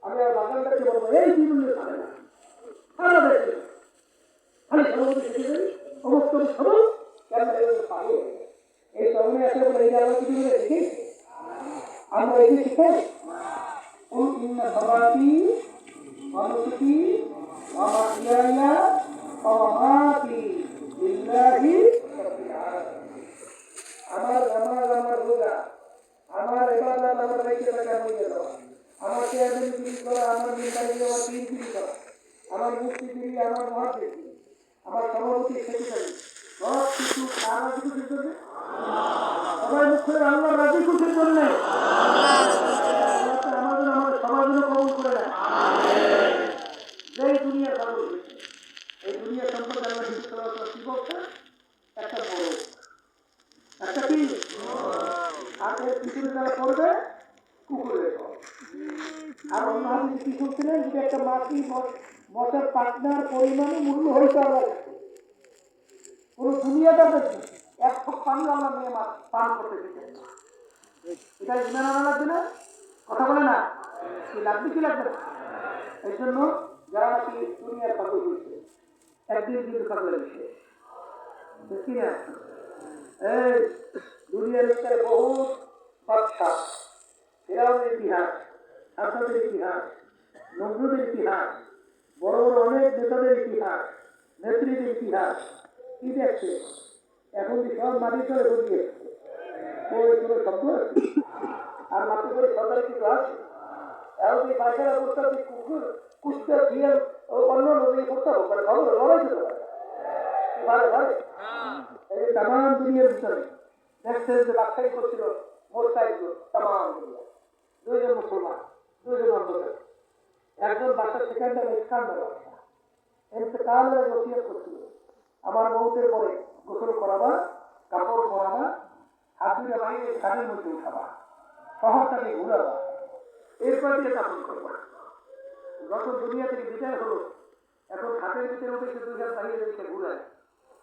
আমি আর বাগানটাকে বলবো এই জীবনে খাবে না সারা দেশে খালি সভাপতি শিখে সমস্ত সবল কেন পাগল এই কারণে আসলে বলে এই যে আমরা কিছু শিখেছি আমরা এটি শিখাই ইন্না সবাতি মানুষ নুসুকি ওয়া মাহইয়ায়া ওয়া মামাতি লিল্লাহি রাব্বিল আলামিন। আমার নামাজ, আমার রোজা, আমার ইবাদত, আমার রাইতে টাকা হয়ে যাওয়া, আমার চেয়ারম্যানগিরি করা, আমার মিম্বারি দেওয়া, পীরগিরি করা, আমার মুফতিগিরি, আমার মুহাদ্দিস, আমার সভাপতি, সেক্রেটারি, সব কিছু কার রাজি খুশির জন্য? সবাই মুখ করে আল্লাহ রাজি খুশির জন্য। আমাদের আমার সবার জন্য কবুল করে নেয়। যেই দুনিয়ার পাগল হয়েছে, এই দুনিয়া সম্পর্কে আল্লাহ কি বলছে? একটা বড়, একটা কি? আর এর পিছনে যারা পড়বে কুকুরের ফল। আর অন্য হাতে কি শুনছিলেন? যদি একটা মাটি মশার পাটনার পরিমাণে মূল্য হয়েছে আল্লাহ পুরো দুনিয়াটা দেখবে, এক ফোঁটা পানি আল্লাহ নিয়ে পান করতে দিতেন। এটা ইমান আনা লাগবে না? কথা বলে না? কি লাগবে কি লাগবে না? এই জন্য যারা নাকি দুনিয়ার পাগল হয়েছে, একদিন কিন্তু পাগলের বিষয় কি না? এই দুনিয়ার ভিতরে বহু বাদশা, ফেরাউনের ইতিহাস, আসাদের ইতিহাস, নজরুলের ইতিহাস, বড় বড় অনেক নেতাদের ইতিহাস, নেত্রীদের ইতিহাস কি দেখছে? এখন কি সব মাটি চলে বলিয়ে ওই কোনো শব্দ আছে? আর মাত্র করে সরকারে কিছু আছে? এখন এই পায়খানা করতে হবে, কুকুর কুচতে দিয়ে অন্য নদী করতে হবে, মানে খবর লড়াই যেতে পারে ভালো ভালো। এই তাম দুনিয়ার ভিতরে দেখছেন যে বাচ্চাই করছিল মোটরসাইকেল, তাম দুনিয়া দুইজন মুসলমান, দুইজন অন্ধকার, একজন বাচ্চা সেখানটা ইসকান্দার বাচ্চা এতেকালের ওসিয়ত করছিল, আমার মৌতের পরে গোসল করাবা, কাপড় পরাবা, হাত দুটা বাইরে ঘাটের মধ্যে উঠাবা, শহরটাকে ঘুরাবা, এরপর দিয়ে কাপড় করবা। যত দুনিয়া থেকে বিদায় হলো, এখন ঘাটের ভিতরে উঠেছে, দুই হাত বাইরে রেখে ঘুরায়।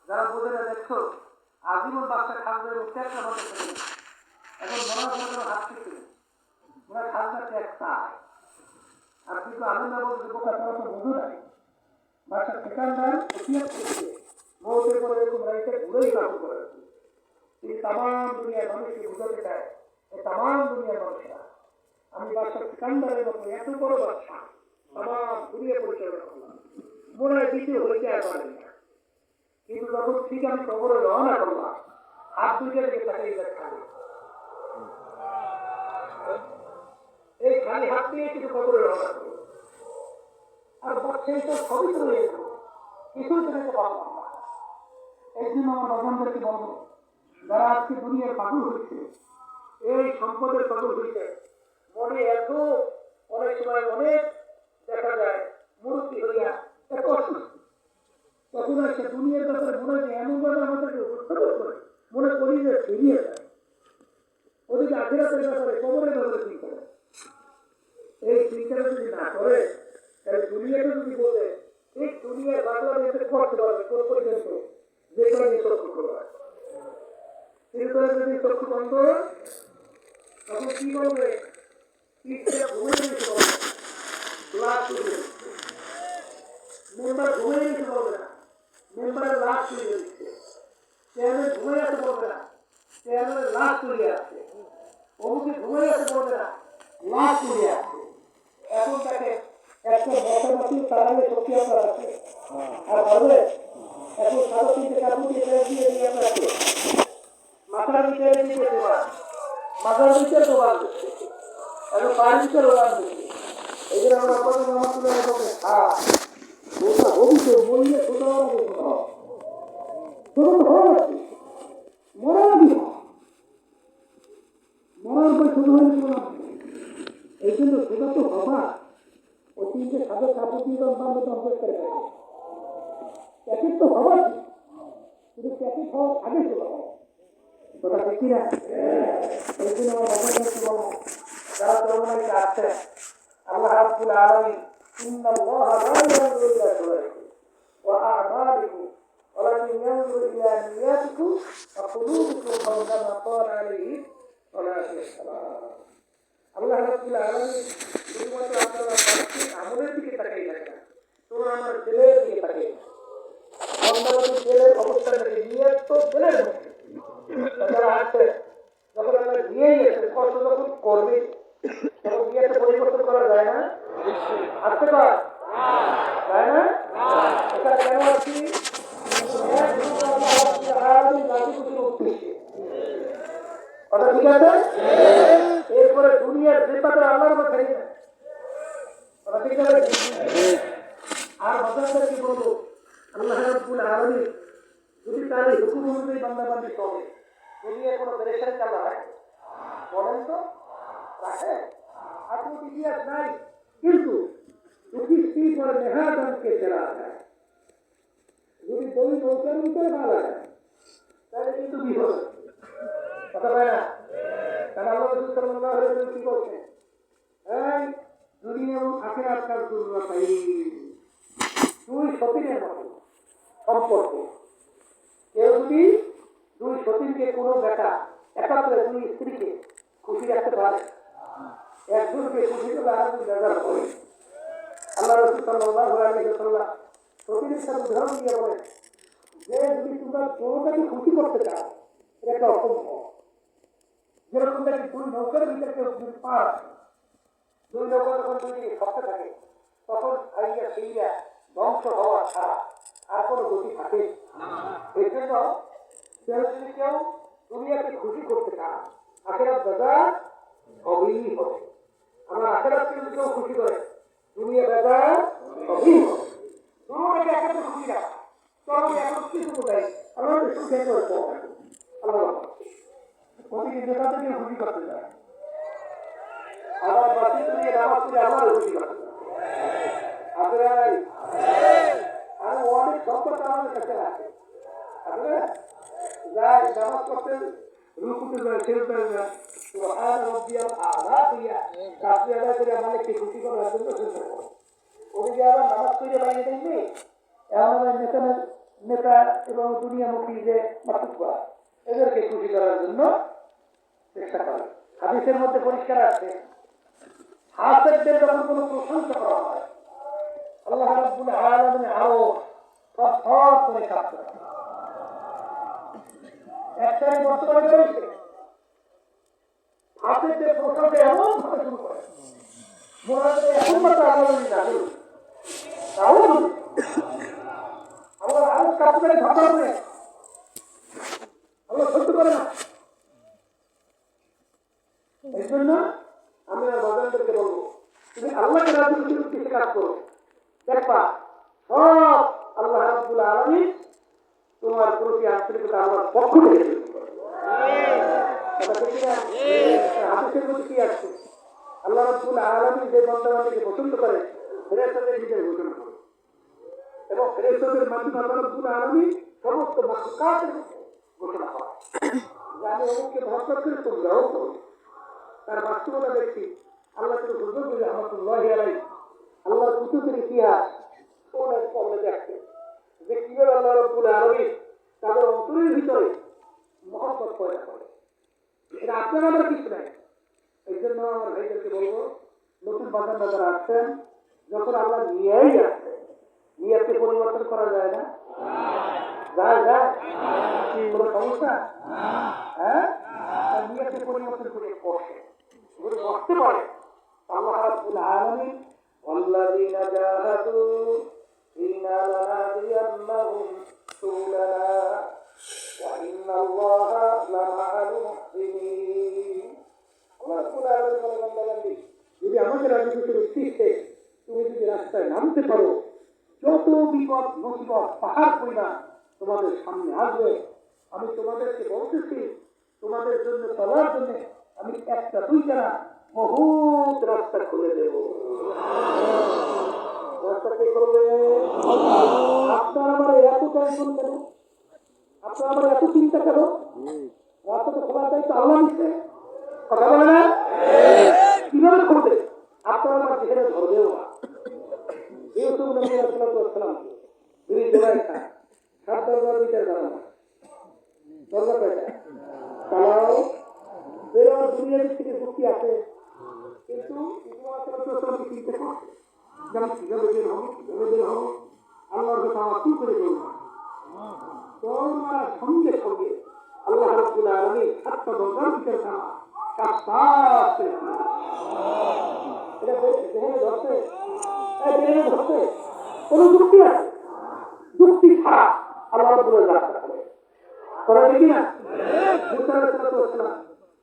যারা বোঝে না দেখছো আজীবন বাচ্চা খাদ্য এবং ট্যাক্স আমাদের করে, এখন মনে হয় হাত থেকে ওরা খাদ্য ট্যাক্স চায়। আর কিন্তু আমি না বলতে বোকা, তারা তো বোঝো নাই বাচ্চা সেখানকার ওসিয়ত করছে, মৌতের পরে এরকম রাইতে ঘুরেই কাপড় করে। তিনি তাম দুনিয়ার মানুষকে বুঝাতে চায়, এই তাম দুনিয়ার মানুষরা আমি বাচ্চা সেখানকারের মতো এত বড় বাচ্চা তাম দুনিয়া পরিচালনা করলাম, মনে হয় দ্বিতীয় হইতে আর পারেন না। কিন্তু যখন ঠিক আমি কবরে রওনা করলাম, হাত দুইটা থেকে তাকিয়ে দেখাবে, এই খালি হাত দিয়ে কিছু কবরে রওনা করবো, আর বাচ্চা তো সবই তো রয়ে যাবো, কিছুই তো নিতে পারলাম না। এই জন্য আমার বাজানদেরকে বলবো, যারা আজকে দুনিয়ার পাগল হয়েছে, এই সম্পদের পাগল হয়েছে, মনে এত অনেক সময় অনেক দেখা যায় মুরব্বী হইয়া এত অসুস্থ, তখন একটা দুনিয়ার ব্যাপারে মনে হয় এমন ভাবে আমাদেরকে উপস্থাপন করে, মনে করি যে ফিরিয়ে যায়। ওদিকে আখিরাতের ব্যাপারে, কবরের ব্যাপারে চিন্তা করে, এই চিন্তাটা যদি না করে, তাহলে দুনিয়াটা যদি বলে ঠিক দুনিয়ার বাংলাদেশে করতে পারবে কোন পর্যন্ত, যে কোনো চক্ষু করবে, কিন্তু যদি চক্ষু বন্ধ, তখন কি বলবে? ঘুমিয়ে নিতে পারবে, মেম্বার ঘুমিয়ে নিতে পারবে না, মেম্বারের লাশ তুলে দিচ্ছে, চেয়ারম্যান ঘুমিয়ে আসতে পারবে না, চেয়ারম্যানের লাশ তুলে আসছে, অমুকে ঘুমিয়ে আসতে পারবে না, লাশ তুলে আসছে। এখন তাকে একটা মশামাছি তারালে শক্তি আপনার আছে, আর পারবে এখন 3.5 কাপুটি দিয়ে দিয়ে আপনাকে মাথার ভিতরে দিয়ে দেওয়া, মাথার ভিতরে দোকান দিচ্ছে, এখন পায়ের ভিতরে দোকান দিচ্ছে। এই জন্য আমরা আপনাদের মহাপুরের মধ্যে ওটা ভবিষ্যৎ বললে ছোট মরার পর ছোট হয়ে এই জন্য সেটা তো হবা অতীতে সাথে কাপড় দিয়ে করে প্যাকেট তো হবা, শুধু প্যাকেট হওয়ার আগে চলে কথা দেখি না। এই জন্য আমার বাচ্চাদেরকে বলো, যারা তরুণীকে আসছে, আল্লাহ রাব্বুল আলামিন ইন্নাল্লাহা লা ইয়ানজুরু ইলা সুওয়ারিকুম ওয়া আ'মালিকুম ওয়ালাকিন ইয়ানজুরু ইলা নিয়াতিকুম ওয়া কুলুবিকুম কামা ক্বালা আলাইহি সাল্লাতু ওয়াসসালাম। আল্লাহ রাব্বুল আলামিন শুধুমাত্র আপনারা আমলের দিকে তাকাই না, তোমরা আমার দিলের দিকে তাকাই। বন্দাবাদী দিলের অবস্থা দেখে নিয়ত তো দিলের মধ্যে যারা আছে, যখন আমরা দিয়েই আছে কষ্ট যখন করবে তখন নিয়তে পরিবর্তন করা যায় না, আসতে পারে তাই না? এটা কেন আছি? কথা ঠিক আছে? এরপরে দুনিয়ার ব্যাপারে আল্লাহর উপর ছেড়ে দেয়। কথা ঠিক আছে? আর বাজারটা কি বলবো? আল্লাহ রাব্বুল আলামিন যদি তার এই হুকুম অনুযায়ী বান্দাবান্দি চলে, দুনিয়ায় কোনো পেরেশানি চালা রাখে? বলেন তো, রাখে? আপনার ইতিহাস নাই, কিন্তু দুঃখী পরে নেহাদানকে ফেরা যায়। যদি দুই নৌকার ভিতরে ভালো যায় তাহলে কিন্তু বিপদ। কথা পায় না? তাহলে আল্লাহ রাসূল সাল্লাল্লাহু আলাইহি ওয়াসাল্লাম কি বলছেন? এই দুনিয়া এবং আখিরাত কার দুর্বলতাই দুই সতীনের মতো সম্পর্ক। কেউ যদি দুই সতীনকে কোনো বেটা একাত্রে দুই স্ত্রীকে খুশি রাখতে পারে, একজনকে খুশি করলে আরেকজন ব্যবহার করে। আল্লাহ রাসূল সাল্লাল্লাহু আলাইহি ওয়াসাল্লাম সতীনের সাথে উদাহরণ দিয়ে বলেন যে যদি তোমরা দুটোটাকে খুশি করতে চাও এটা একটা অসম্ভব। যেরকম দেখি দুই নৌকার ভিতরে কেউ যদি পার, দুই নৌকা যখন দুই দিকে শক্ত থাকে তখন খাইয়া সেইয়া ধ্বংস হওয়া ছাড়া আর কোনো গতি থাকে। এই জন্য যদি কেউ দুনিয়াকে খুশি করতে চান, আখেরাত বাজার হবেই হবে। আমার আখেরাতকে যদি কেউ খুশি করে, দুনিয়া বাজার হবেই হবে। দুটোটাকে একসাথে খুশি রাখা, চলো এখন কিছু বোঝাই আমরা সুখে করবো। আল্লাহ ওদিকে যেটাতে কেউ খুশি করতে চায়, আবার বাকি তুমি নামাজ পড়ে আমার খুশি করতে চায়। আপনারাই আর অনেক সম্পদ আমাদের কাছে আছে। আসলে যাই নামাজ পড়তে রুকুতে যায়, সেরতে যায়, সুবহান রাব্বিয়াল আ'লা দিয়া তাসবিহ আদায় করে মালিককে খুশি করার জন্য চেষ্টা করে। ওদিকে আবার নামাজ পড়ে বাইরে দেখবে এমন নেতা এবং দুনিয়ামুখী যে মাতুব্বা এদেরকে খুশি করার জন্য চেষ্টা করে। হাদিসের মধ্যে পরিষ্কার আছে, হাসেদদের যখন কোনো প্রশংসা করা হয় আল্লাহ রাব্বুল আলামিন আরো সব করে কাঁপতে থাকে। একটাই বর্তমানে রয়েছে হাসেদদের প্রশংসা এমন ভাবে শুরু করে মনে হয় এখন মাত্র আল্লাহ আরো কাঁপতে ভাবা হবে আল্লাহ সহ্য করে না। এই জন্য আমি বাজারদেরকে বলবো তুমি আল্লাহকে রাজি খুশি করতে কাজ করো, দেখবা সব আল্লাহ রাব্বুল আলামিন তোমার প্রতি আন্তরিকতা আল্লাহর পক্ষ থেকে হাদিসের মধ্যে কি আছে? আল্লাহ রাব্বুল আলামিন যে বান্দাবান্দিকে পছন্দ করে ফেরেশতাদের নিজের ঘোষণা করে এবং ফেরেশতাদের মাধ্যমে আল্লাহ রাব্বুল আলামিন সমস্ত মাখলুকাতের ঘোষণা করে যে আমি অমুককে ভরসা করে তোমরাও করো। তার বাস্তবতা দেখছি আল্লাহ কিন্তু হুজুর রহমাতুল্লাহি আলাইহি আল্লাহর কুতুবের ইতিহাস অনেক পড়লে দেখছে যে কিভাবে আল্লাহ রাব্বুল আলামিন তাদের অন্তরের ভিতরে মহব্বত পয়দা করে। এটা আপনার আমার কিছু নাই। এই জন্য আমার ভাইদেরকে বলবো নতুন বাজার আসছেন যখন আল্লাহ নিয়েই আসছে, নিয়াতে পরিবর্তন করা যায় না? যায় যায় কোনো সমস্যা? হ্যাঁ, নিয়াতে পরিবর্তন করে বসে বসতে পারে। আল্লাহ রাব্বুল আলামিন ওয়াল্লাযীনা জাহাদু ফীনা লানাহদিয়ান্নাহুম সুবুলানা ওয়া ইন্নাল্লাহা লামাআল মুহসিনিন। আল্লাহ রাব্বুল আলামিন বলেন যদি আমাদের রাজনীতির উদ্দেশ্যে তুমি যদি রাস্তায় নামতে পারো, যত বিপদ মুসিবত পাহাড় পরিমাণ তোমাদের সামনে আসবে, আমি তোমাদেরকে বলতেছি তোমাদের জন্য চলার জন্য আমি একটা দুইটা না বহুত রাস্তা খুলে দেব। রাস্তা কে করবে? আপনার আমার এত টেনশন কেন? আপনার আমার এত চিন্তা কেন? রাস্তা তো খোলা দায়িত্ব আল্লাহ নিচ্ছে। কথা বলে না? কিভাবে করবে? আপনার আমার যেখানে ধরবেও না। ইউসুফ নবী সাল্লাল্লাহু আলাইহি ওয়াসাল্লাম দুই জোড়ায় খায়, 7 দরবার বিচার করা হয়। দরবার কয়টা? তাও বেরোর দুনিয়ার থেকে যুক্তি আছে, কিন্তু ইসলাম চিন্তা করছে যেমন কিভাবে বের হবো, কিভাবে বের হবো, আল্লাহর কথা আমার কি করে বলবো। তোমার সঙ্গে সঙ্গে আল্লাহ রাব্বুল আলামিন 7টা দরবার বিচার করা কাজ করে এটা যেখানে ধরছে মেনে ধরতে কোনো যুক্তি আছে? যুক্তি ছাড়া আল্লাহ রাব্বুল রাস্তা করে কথা দেখি না। মুসা আলাইহিস সালাম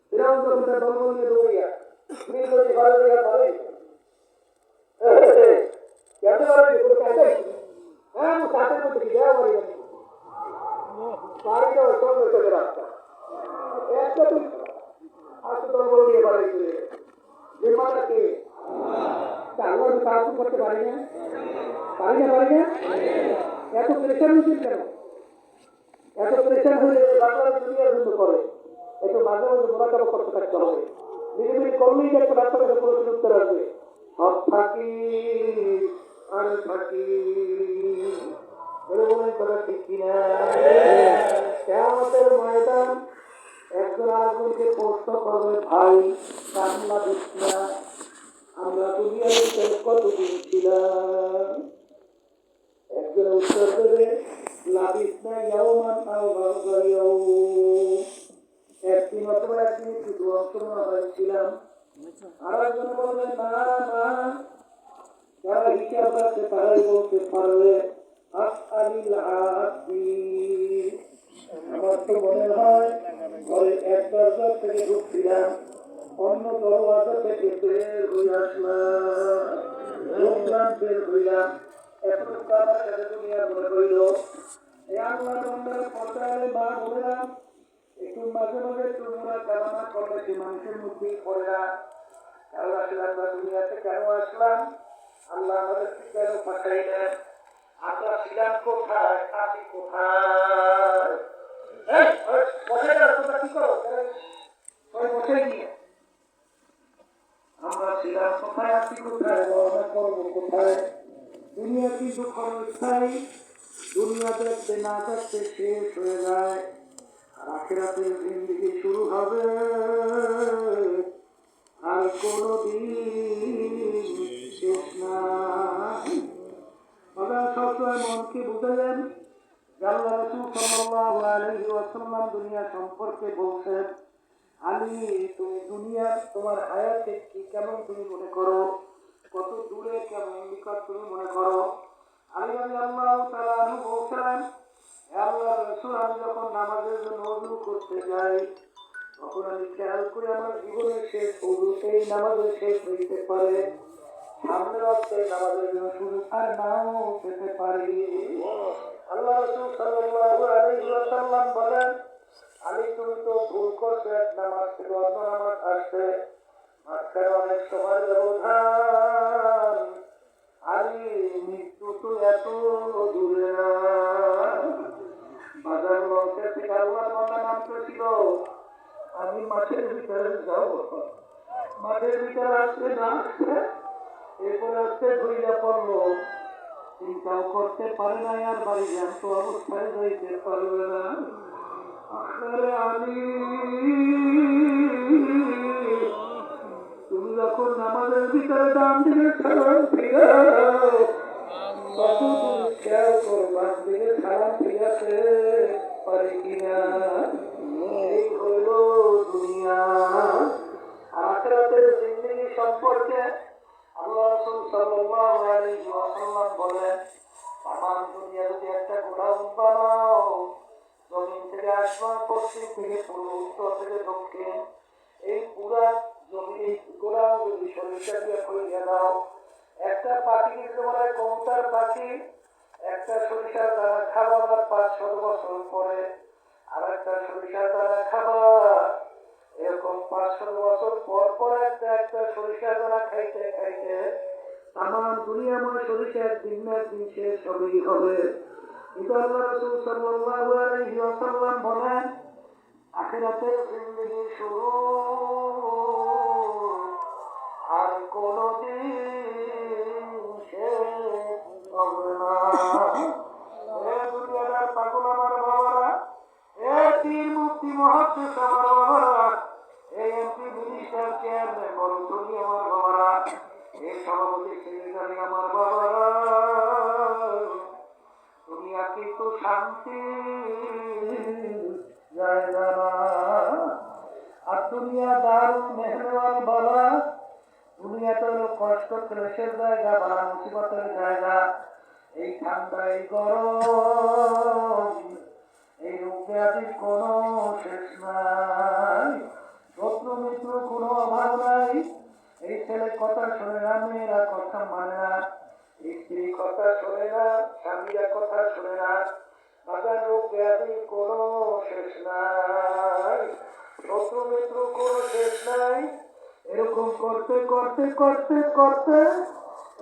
ফিরাউন যখন তার দলবল নিয়ে দৌড়িয়া নীল নদী পার হইয়া পড়ে কেন বলে কোথায় হ্যাঁ সাথের মধ্যে কি দেওয়া বলি পাড়িটা ওই সব চলে রাস্তা একটা তুই আসতে দলবল নিয়ে পারে নির্মাণটা কে আল্লাহ সাহায্য করতে পারি না এত প্রেশার উচিত কেন? এত প্রেশার হলে বাংলাদেশ দুনিয়ার জন্য করে একটু মাঝে মাঝে মোনাকাবা করতে থাকতে হবে। নিরিবিলি করলেই একটা রাস্তার কাছে প্রশ্ন উত্তর আসবে সব থাকি আর থাকি বলে মনে করা ঠিক কিনা। কেয়ামতের ময়দান একজন আরেকজনকে প্রশ্ন করবে ভাই কান্না দিচ্ছি না আমরা দুনিয়ার কতদিন ছিলাম? একজনের উত্তর দেবে লাবিসনা ইয়াওমান আও বা'দা ইয়াওম একদিন অথবা একদিন শুধু অংশগ্রহণ ছিলাম। আর একজন বলবে না না যারা হিসাব আছে তারাই বলতে পারবে আসআলিল আদিল। আমার তো মনে হয় ঘরে এক দরজা থেকে ঢুকছিলাম অন্য দরওয়াজা থেকে বের হয়ে আসলাম বের হইলাম এখন আমার কাছে দুনিয়া মনে হইল এই আল্লাহ বন্দার পর্দায় মা বললাম একটু মাঝে মাঝে তোমরা কামনা করলে যে মানুষের মধ্যেই পড়ে না কারণ আসলে আমরা দুনিয়াতে কেন আসলাম আল্লাহ আমাদেরকে কেন পাঠাইলেন আমরা ছিলাম কোথায় আছি কোথায় বসে যাও তোমরা কি করো বসে গিয়ে আমরা ছিলাম কোথায় আছি কোথায় আমরা করবো কোথায়। দুনিয়া কিন্তু ক্ষণস্থায়ী দুনিয়া দেখতে না দেখতে শেষ হয়ে যায় আর আখিরাতের জিন্দেগি শুরু হবে আর কোনদিন শেষ না। সবসময় মনকে বুঝালেন আল্লাহ রাসূল সাল্লাল্লাহু আলাইহি ওয়াসাল্লাম দুনিয়া সম্পর্কে বলছেন আমি তুমি দুনিয়া তোমার হায়াতে কি কেমন তুমি মনে করো কত দূরে কেমন নিকট তুমি মনে করো। আলী রাদিয়াল্লাহু তাআলা আনহু বলছেন আল্লাহর রাসূল আমি যখন নামাজের জন্য ওযু করতে যাই তখন আমি খেয়াল করি আমার জীবনের শেষ ওযু এই নামাজে শেষ হইতে পারে সামনের অবস্থায় নামাজের জন্য শুরু আর নাও পেতে পারি। আল্লাহ রাসূল সাল্লাল্লাহু আলাইহি ওয়াসাল্লাম বলেন আমি তুমি তো ভুল করছো এক নামাজ থেকে অন্য নামাজ আসছে মাঝখানে অনেক সময় ব্যবধান আলী মৃত্যু তো এত দূরে না বাজার লঞ্চের থেকে আল্লাহর বান্দা নামতেছিল আমি মাঠের ভিতরে যাব মাঠের ভিতরে আসতে না আসতে এরপর আসতে ধুইয়া পড়লো চিন্তাও করতে পারে না আর বাড়ি জ্যান্ত অবস্থায় যাইতে পারবে না। আলী তুমি যখন আমাদের ভিতরে ডান দিকে সালাম ফিরাও তখন তুমি খেয়াল করো বাম দিকে সালাম ফিরাতে পারে কিনা। এই হইল দুনিয়া। আখিরাতের জিন্দেগি সম্পর্কে আল্লাহ রাসূল সাল্লাল্লাহু আলাইহি ওয়াসাল্লাম বলেন তামাম দুনিয়া যদি একটা গোডাউন বানাও জমিন থেকে আসমান পশ্চিম থেকে পূর্ব উত্তর থেকে দক্ষিণ এই পুরা জমি গোডাউন যদি সরিষা দিয়ে ফলিয়ে দাও একটা পাখি কিন্তু বলে কবুতর পাখি একটা সরিষার দানা খাবার 500 বছর পরে আর একটা সরিষার দানা খাবার এরকম 500 বছর পর পর একটা সরিষার দানা খাইতে খাইতে তামাম দুনিয়াময় সরিষা একদিন না একদিন শেষ হবেই হবে। কিন্তু আল্লাহ রাসূল সাল্লাল্লাহু আলাইহি ওয়াসাল্লাম বলেন আখিরাতের জিন্দেগি শুরু আর কোনদিন শেষ হবে না। এ দুনিয়ার পাগল আমার বাবারা এ পীর মুফতি মুহাদ্দিস আমার বাবারা এই এমপি মিনিস্টার চেয়ারম্যান মন্ত্রী আমার বাবারা এই সভাপতি সেক্রেটারি আমার বাবারা দুনিয়া কিন্তু শান্তি জায়গা না আর দুনিয়া দারুল মেহমান বালা দুনিয়াটা হলো কষ্ট ক্লেশের জায়গা, বালা মুসিবতের জায়গা, এই ঠান্ডা, এই গরম, এই রোগ ব্যাধির কোনো শেষ নাই, শত্রু মিত্র কোনো অভাব নাই। এই ছেলে কথা শোনে না, মেয়েরা কথা মানে না, স্ত্রী কথা শোনে না, স্বামীরা কথা শোনে না, তাদের রোগ ব্যাধির কোনো শেষ নাই, শত্রু মিত্র কোনো শেষ নাই। এরকম করতে করতে করতে করতে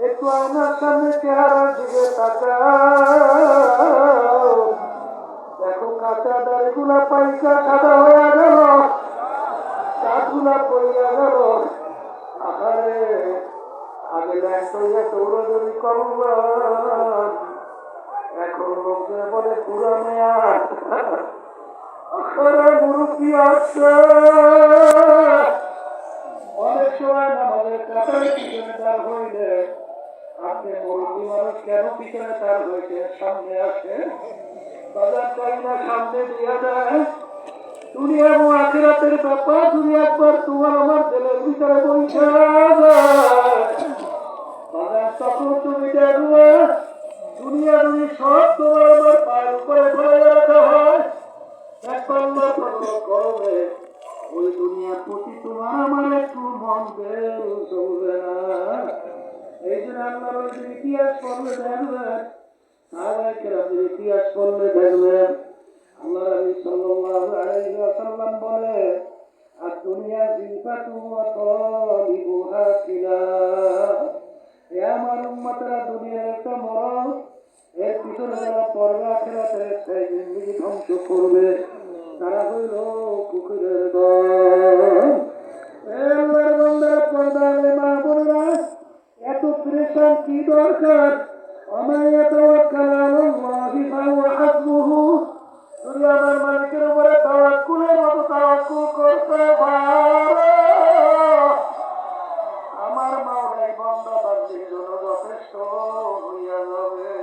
একটু আমার সামনে চেহারার দিকে তাকাও, দেখো কাঁচা দাড়িগুলা পাইকা সাদা হয়ে গেল, দাঁতগুলা পড়িয়া গেল। আহারে, আগে ল্যান্ড হইয়া দৌড়াদৌড়ি করলাম, এখন লোকজন বলে পুরা মেয়া। আরে মুরুব্বি আছে, অনেক সময় আমাদের কাতারে পিছনে তার হইলে আপনি মুরুব্বি মানুষ কেন পিছনে তার হয়েছে, সামনে আসে, বাজার চাই না সামনে দিয়ে দেয়। দুনিয়া এবং আখিরাতের ব্যাপার, দুনিয়া একবার তোমার আমার ছেলের ভিতরে বইছে, বাজার তখন তুমি দেখবে দুনিয়া দুনি সব তোমার আমার পায়ের উপরে ফেলে রাখা হয়, একবার করবে ওই দুনিয়ার প্রতি তোমার আমার একটু মন চলবে না। এই জন্য আল্লাহর ইতিহাস পড়লে দেখবেন, সাহাবায়ে-কেরামের ইতিহাস পড়লে দেখবেন, আল্লাহ নবী সাল্লাল্লাহু আলাইহি ওয়াসাল্লাম বলে, আর দুনিয়া জিনকাতু ওয়া তালিবুহা কিলাব, হে আমার উম্মতরা, দুনিয়ার একটা মরণ, এর পিছনে যারা পড়বে আখিরাতের সেই জিন্দেগি ধ্বংস করবে, তারা হইল কুকুরের দল। আল্লাহর বান্দারা, পর্দার মা বোনেরা, এত প্রেশান কি দরকার? ওয়া ইয়াতাওয়াক্কাল আলাল্লাহি ফাহুয়া হাসবুহু, যদি আমার মালিকের উপরে তাওয়াক্কুলের মতো তাওয়াক্কুল করতে পারো, আমার মাওলাই বান্দা বান্দির জন্য যথেষ্ট হইয়া যাবে।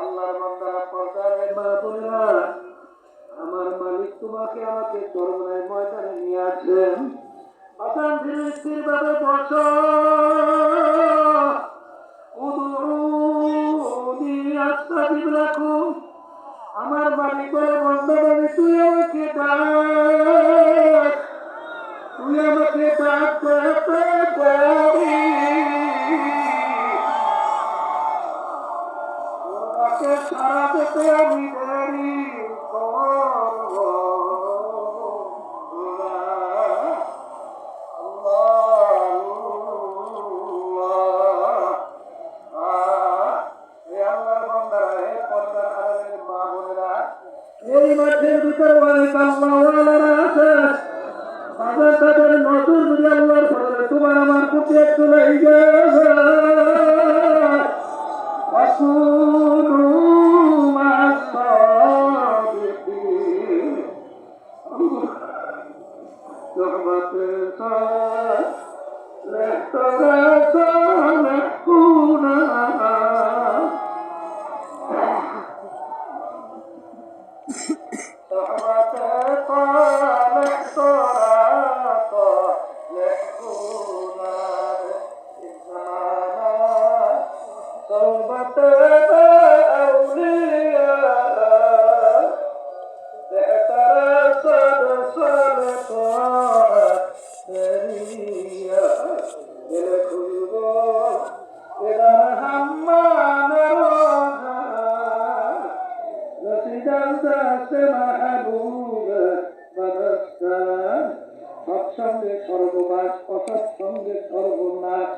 আল্লাহর বান্দারা, পর্দার মা বোনেরা, আমার মালিক তোমাকে আমাকে চরমনায় ময়দানে নিয়ে আসবেন। বাতান ধীরে স্থির ভাবে বসো, উদুনি আস্তাজিব লাকুম, আমার মালিক বলে, বান্দা বান্দি, তুই আমাকে ডাক, তুই আমাকে ডাক, তোমাকে সারা পেতে আমি দেরি করব না। এই মাঠের ভিতরে অনেক আল্লাহওয়ালারা আছে, তাদের তাদের নজর যদি আল্লাহর ফলে তোমার আমার প্রতি একটু লেগে সৎসঙ্গে সর্বনাশ, অসৎসঙ্গে সর্বনাশ।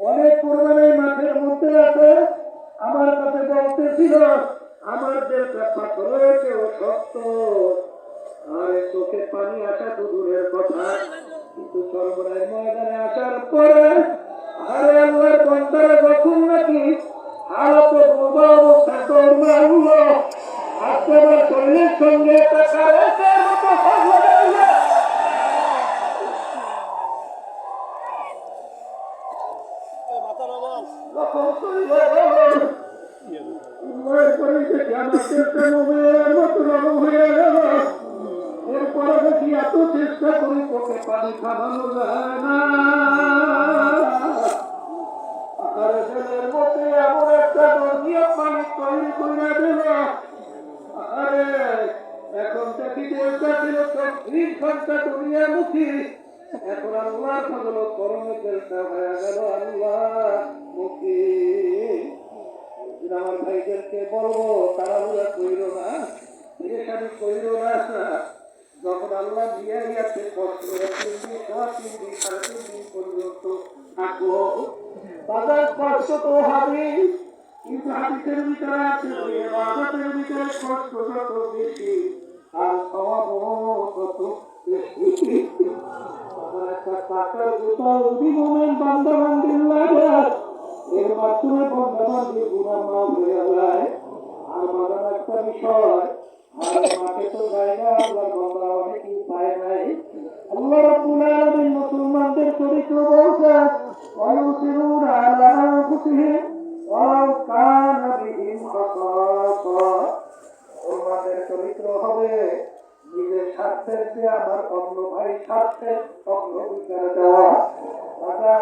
অনেক কোরবানির মাঠের মধ্যে আছে, আমার কাছে বলতেছিল, আমার দেশটা পাথর রয়েছে ও শক্ত, আর চোখে পানি আসা তো দূরের কথা, কিন্তু সর্বনাশ ময়দানে আসার পরে, আরে আল্লাহর বান্দারা যখন নাকি হালত বোবা অবস্থায় দৌড় মারল, আজকে আমার শরীরের সঙ্গে এরপরে দেখি এত চেষ্টা করি তোকে পানি খাওয়ানো যায় না। কইরা দিল। আরে এখন দেখি যে ছিল 24 ঘন্টা দুনিয়ামুখী, এখন আল্লাহ ফজল করমে চেষ্টা হয়ে গেল আল্লাহ মুখী। আমার ভাইদেরকে বলবো তারা কইল না, পেরেশানি কইল না। যখন আল্লাহ নিয়ে গেছে কষ্ট 3 দিন 3.5 দিন পর্যন্ত থাকবো, তাদের কষ্ট তো হবে, কিন্তু হাদিসের ভিতরে আছে ইবাদতের ভিতরে কষ্ট যত বেশি আর সওয়াবও তত বেশি। আমার একটা টাকার জুতা জীবনের বান্দা বান্দির লাগে, এর মাধ্যমে বান্দা বান্দির গুনাহ মাফ হয়ে যায়। আর বাজার একটা বিষয়, আর মাকে তো যায় না, আল্লাহর বান্দা অনেকেই পায় নাই। আল্লাহ রাব্বুল আলামিন মুসলমানদের চরিত্র বলছে ওয়ায়ুসিরুনা আলা আনফুসিহিম ওয়ালাউ কানা বিহিম খাসাসা। মুসলমানদের চরিত্র হবে নিজের স্বার্থের চেয়ে আমার অন্য ভাই স্বার্থের অগ্রাধিকার দেওয়া। দাদা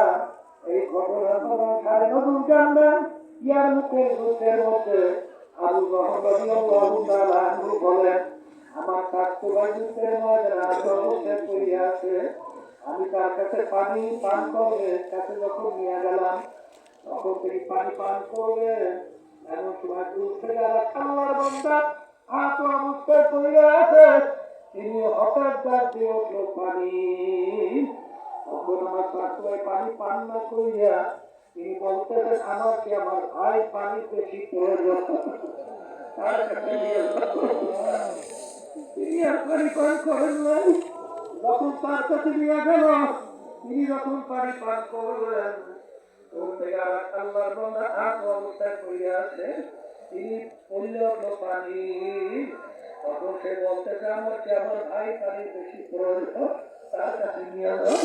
এই ঘটনা আপনারা সাড়ে নতুন জানবেন। ইয়ার মুখে যুদ্ধের মধ্যে আবু বকর রাদিয়াল্লাহু তাআলা আনহু বলেন, আমার স্বাস্থ্য ভাই যুদ্ধের ময়দানে আত্মহত্যা করিয়া আছে, আমি তার কাছে পানি পান করবে কাছে যখন নিয়ে গেলাম, তখন তিনি পানি পান করবে এমন সময় দূর থেকে আল্লাহর বান্দা হাত অবস্থায় পড়ে আছে, তিনি হঠাৎ ডাক দিয়ে উঠল পানি। তখন আমার স্বাস্থ্য ভাই পানি পান না করিয়া তিনি বলতেছেন, আমার কি আমার ভাই পানি বেশি প্রয়োজন, তিনি আর পানি পান করেন নাই। যখন তার কাছে নিয়ে গেল, তিনি যখন পানি পান করলেন, আল্লাহর বান্দা হাত অবস্থায় পড়ে আছে, তিনি পড়লে উঠলো পানি। তখন সে বলতেছে, আমার কি আমার ভাই পানি বেশি প্রয়োজন, তার কাছে নিয়ে যাও।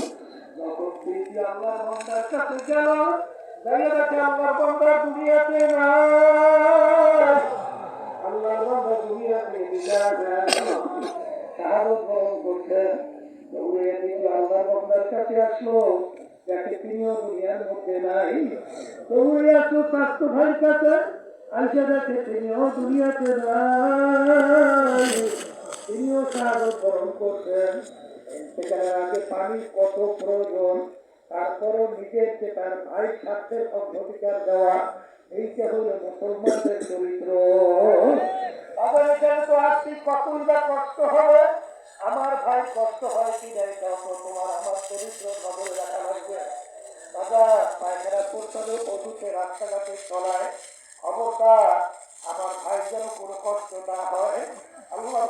যখন তিনি আল্লাহর বান্দার কাছে গেল, যাইয়া দেখে আল্লাহর বান্দা দুনিয়াতে নাই। আল্লাহর বান্দা দুনিয়াতে বিদায় শাহাদাত বরণ করছেন। দৌড়ে এদিকে আল্লাহর বান্দার কাছে আসলো, যাকে তিনিও দুনিয়ার মধ্যে নাই। দৌড়ে আসলো স্বাস্থ্য ভাইয়ের কাছে, আইসা দেখে তিনিও দুনিয়াতে নাই, তিনিও শাহাদাত বরণ করছেন। সেখানের আগে পানির কত প্রয়োজন, তারপরও নিজেকে তার ভাই স্বার্থের অগ্রাধিকার দেওয়া, এইটা হলো মুসলমানদের চরিত্র। আবার এখানে তো আর্থিক কতই বা কষ্ট হবে, আমার ভাই কষ্ট হয় কি নাই, তখন তোমার আমার চরিত্র নজরে রাখা লাগবে। দাদা পায়খানা করতে হবে অজুতে রাস্তাঘাটে চলায়, খবরদার আমার ভাই যেন কোনো কষ্ট না হয়। আল্লাহ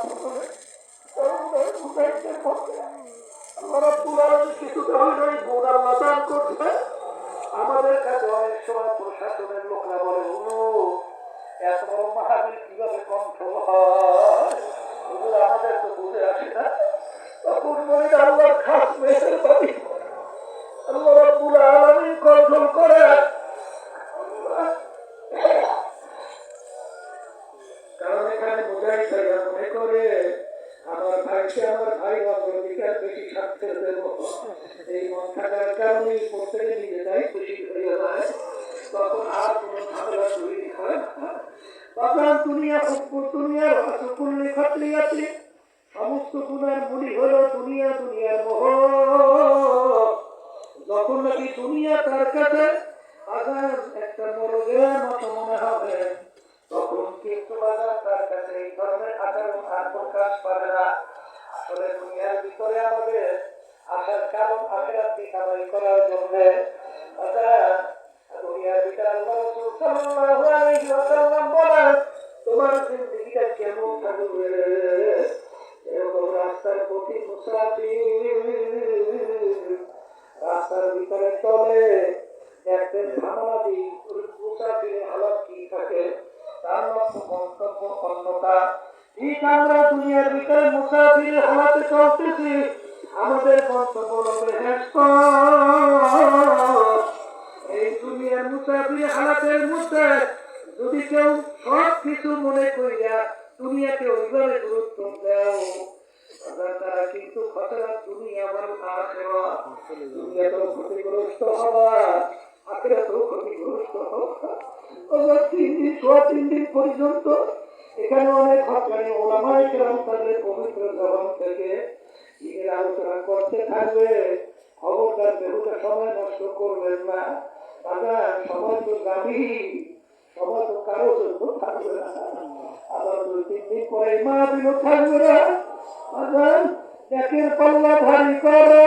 আমাদের কাছে অনেক সময় প্রশাসনের লোকরা বলে, এত বড় মাহাবীর কিভাবে কন্ট্রোল হয়, আমাদের তো বুঝে আসে না। তখন বলি আল্লাহর খাস মেয়েদের বাড়ি, আল্লাহ রাব্বুল আলামিন কন্ট্রোল করে। কারণ এখানে বোঝাই জায়গা মনে করে আমার ভাইকে আমার ভাই অগ্রাধিকার বেশি স্বার্থের দেব, এই মন থাকার কারণেই প্রত্যেকে নিজেরাই খুশি হয়ে যায়, তখন আর কোনো ঝামেলা তৈরি হয় না। বাজার দুনিয়া দুনিয়ার হসকুল্লি খাতলি আছে, সমস্ত গুণের মূলি হলো দুনিয়া, দুনিয়ার মোহ। যখন নাকি দুনিয়া তার কাছে বাজার একটা মোরগের মতো মনে হবে, তখন কিন্তু বাজার তার কাছে এই ধরনের আচরণ আর প্রকাশ পাবে না। আসলে দুনিয়ার ভিতরে আমাদের আসার কারণ আখিরাতকে কামাই করার জন্য। দুনিয়ার ভিতরে আল্লাহ রাসূল সাল্লাল্লাহু আলাইহি ওয়াসাল্লাম বলেন, তোমার জিন্দেগিটা কেমন থাকবে, এরকম রাস্তার প্রতি মুসাফির রাস্তার ভিতরে চলে, দেখবেন ঝামেলাদি মুসাফিরের হালত কি থাকে, তার মতো মন্তব্য অন্যতা। ঠিক আমরা দুনিয়ার ভিতরে মুসাফিরের হালাতে চলতেছি, আমাদের মন্তব্য হবে এই দুনিয়ার মুসাফির হালাতের মধ্যে যদি কেউ সব কিছু মনে করিয়া দুনিয়াকে ওইভাবে গুরুত্ব দেও, তারা কিন্তু খতরা দুনিয়া বড় আখেরা, দুনিয়া তো ক্ষতিগ্রস্ত হওয়া, আখেরা তো ক্ষতিগ্রস্ত হওয়া। তিন দিন পর্যন্ত এখানে অনেক হকানি ওলামায়ে কেরাম তাদের পবিত্র জবান থেকে ঈদের আলোচনা করতে থাকবে। খবরদার বেহুদা সময় নষ্ট করবেন না। সময় তো দাবি, সময় তো কারো জন্য থাকবে না। আবার 2-3 দিন পরে মাহফিল থাকবে না। দেখের পাল্লা ভারী করো,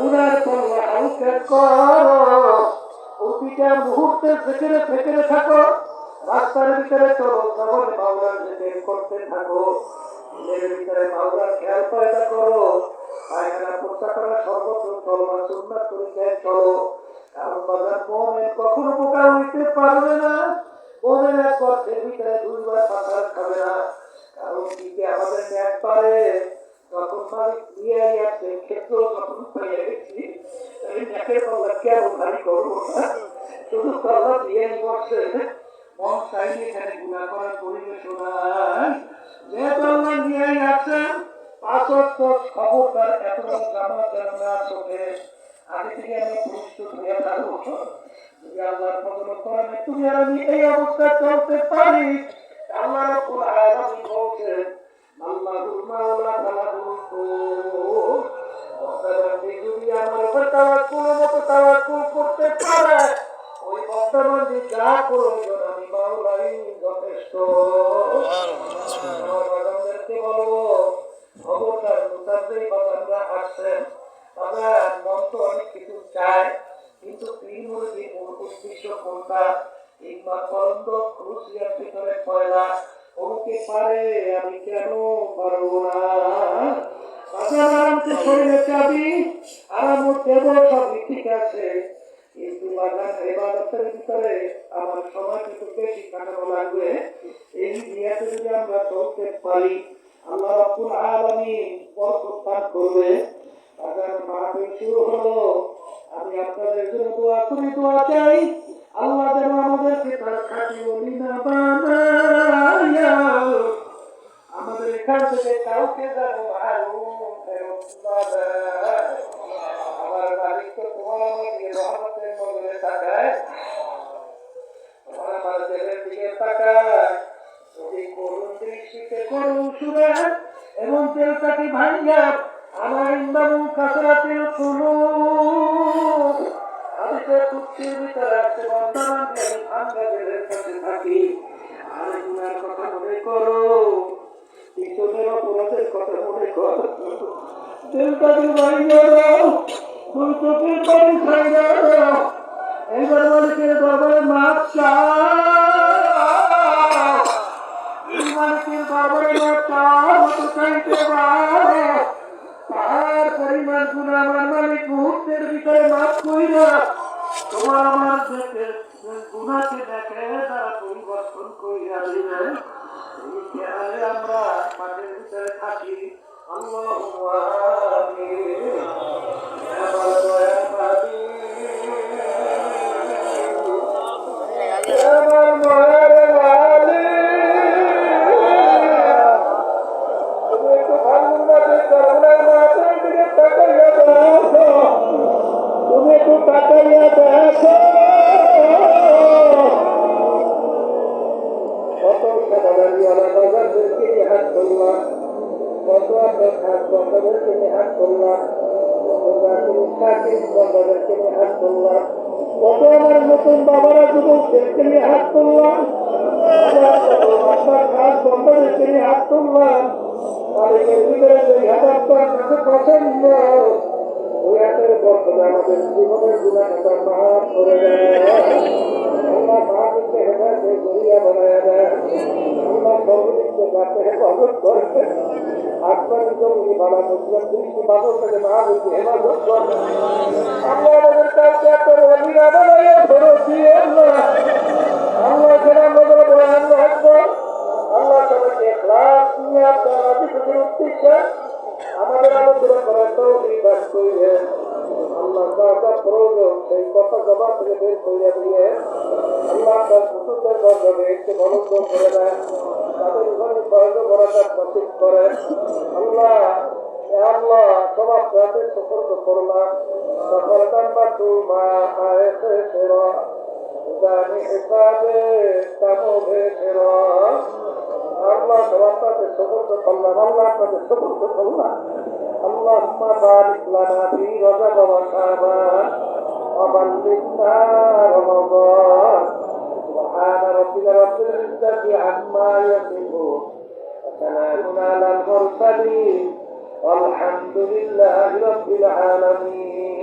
উনার পাল্লা হালকা করো। প্রতিটা মুহূর্তে ফেকেরে থাকো, রাস্তার ভিতরে চলো, জবান মাওলার জিকির করতে থাকো, নিজের ভিতরে মাওলার খেয়াল পয়দা করো। পায়খানা পোস্তা করা সর্বত্র চলবা, সুন্নাত তরিকায় চলো। কারণ বাজার মুমিন কখনো বোকা হইতে পারবে না। মুমিন এক গর্তের ভিতরে 2বার পাথর খাবে না। কারণ কি আমাদের একবারে যখন মালিক দিয়ে আসছে ক্ষেত্র যখন পেয়ে গেছি, এই দেখে পাল্লা কেমন ভারী করবো না, শুধু পাল্লা দিয়ে বসছে। মন চাইলে এখানে গুণা করার পরিবেশ নাই। যে পাল্লা নিয়ে আসছেন 5 ওয়াক্ত খবরদার এত জামাত যেন না চোখে আগে থেকে আমি প্রস্তুত হয়ে থাকবো। যদি আল্লাহর ফজল কোরআনে তুমি আর আমি এই অবস্থায় চলতে পারি, আল্লাহ রাব্বুল আলামিন বলছেন আল্লাহুল মাওলা ফালাহুল কুল। যদি আমার উপর তাওয়াক্কুল করতে পারে, ওই বর্তমানে যা প্রয়োজন আমি মাওলাই যথেষ্ট। আমার বাগানদেরকে বলবো খবরদার মুতাব্বির বাগানরা আসছেন। তারা মন তো অনেক কিছু চায়, কিন্তু যে মূল উদ্দেশ্য কোনটা? ইকবার কলন্দ ক্রুশিয়ার ভিতরে পয়লা ওকে পারে, আমি কেন পারবো না? আরামকে শরীরে চাবি, আরাম দেব, সবই ঠিক আছে, কিন্তু বাগান ইবাদতের ভিতরে আমার সময় কিন্তু বেশি কাটানো লাগবে। এই নিয়তে যদি আমরা চলতে পারি, আল্লাহ রাব্বুল আলামিন বরকত দান করবে। বাগান মাহফিল শুরু হলো, আমি আপনাদের জন্য দোয়া করি, দোয়া চাই আল্লাহ যেন আমাদেরকে তার খাঁটি ওলি না বানায়া আমাদের এখান থেকে কাউকে যেন মারুম ফেরত না দেয়। আমার মালিক তো তোমার আমাকে রহমতের নজরে তাকায়, তোমার আমার দেহের দিকে তাকায়, যদি করুণ দৃষ্টিতে করুণ সুরে এবং তেলটাকে ভাঙ্গা আমার ইন্দামু কাসরাতের শুনো আদিতে কুচ্ছির ভিতরে আছে বন্ধমান আমি ভাঙ্গা দেহের কাছে থাকি। আর গুনার কথা মনে করো, পিছনের অপরাধের কথা মনে করো, তেলটাকে ভাঙ্গা দাও, দুই চোখের পানি ছাইড়া দাও। এইবার মালিকের দরবারে মাপ চাও, মালিকের দরবারে মাপ চাও, মতো চাইতে পারো। তার পরিমাণ গুনাহ আমার মালিক মুহূর্তের ভিতরে মাফ কইরা তোমার আমার গুনাহকে দেখে তারা পরিবর্তন কইরা দিবেন। এই খেয়ালে আমরা মাঠের ভিতরে থাকি। আল্লাহু আমিন। আমার দয়ার মালিক, আমার দয়ার নতুন বাবারা যুবকদেরকে নিয়ে হাত তুললাম, বন্ধুদেরকে নিয়ে হাত তুললাম। মালিকের ভিতরে 2000 টাকা পছন্দ, ওই হাতের বছরে আমাদের জীবনের গুণাটা মাফ করে দেয়। আল্লাহ মাহফিলকে হেদায়েতে জরিয়া বানায়া দেয়। আল্লাহ সর্বদিককে যাতে হেফাজত করবে। আসমানি জমিনি বালা মুসলিম দৃষ্টি বাদল থেকে মাহফিলকে হেফাজত করবে। আল্লাহ আমাদের কাছে আপনার ওলিরা বানাইয়া ফেরত দিয়ে আল্লাহ সেটা আমাদের বয়ান রাখবো। আল্লাহ সবাইকে ইখলাস নিয়ে আপনার আদিকের উদ্দেশ্যে আমাদের আলোচনা করার তৌফিক দান করিলেন। আল্লাহ যা প্রয়োজন সেই কথা জবান থেকে বের করে দিয়ে আল্লাহ তার কুতুবদের দরবারে একটু বলন্দ করে দেন, তাদের ঘরে বয়স বরাকাত নসিব করেন। আল্লাহ আল্লাহ সবার সাথে সতর্ক করলাম, সফলতান বা তু মা আয়েছে সেরা দানি হিসাবে কামবে ফেরত আল্লাহ সবাইকে সবুজ করলাম আল্লাহ আপনাদের সবুজ করলাম اللهم بارك لنا في رجب وشعبان وبلغنا رمضان سبحان ربك رب العزة عما يصفون وسلام على المرسلين والحمد لله رب العالمين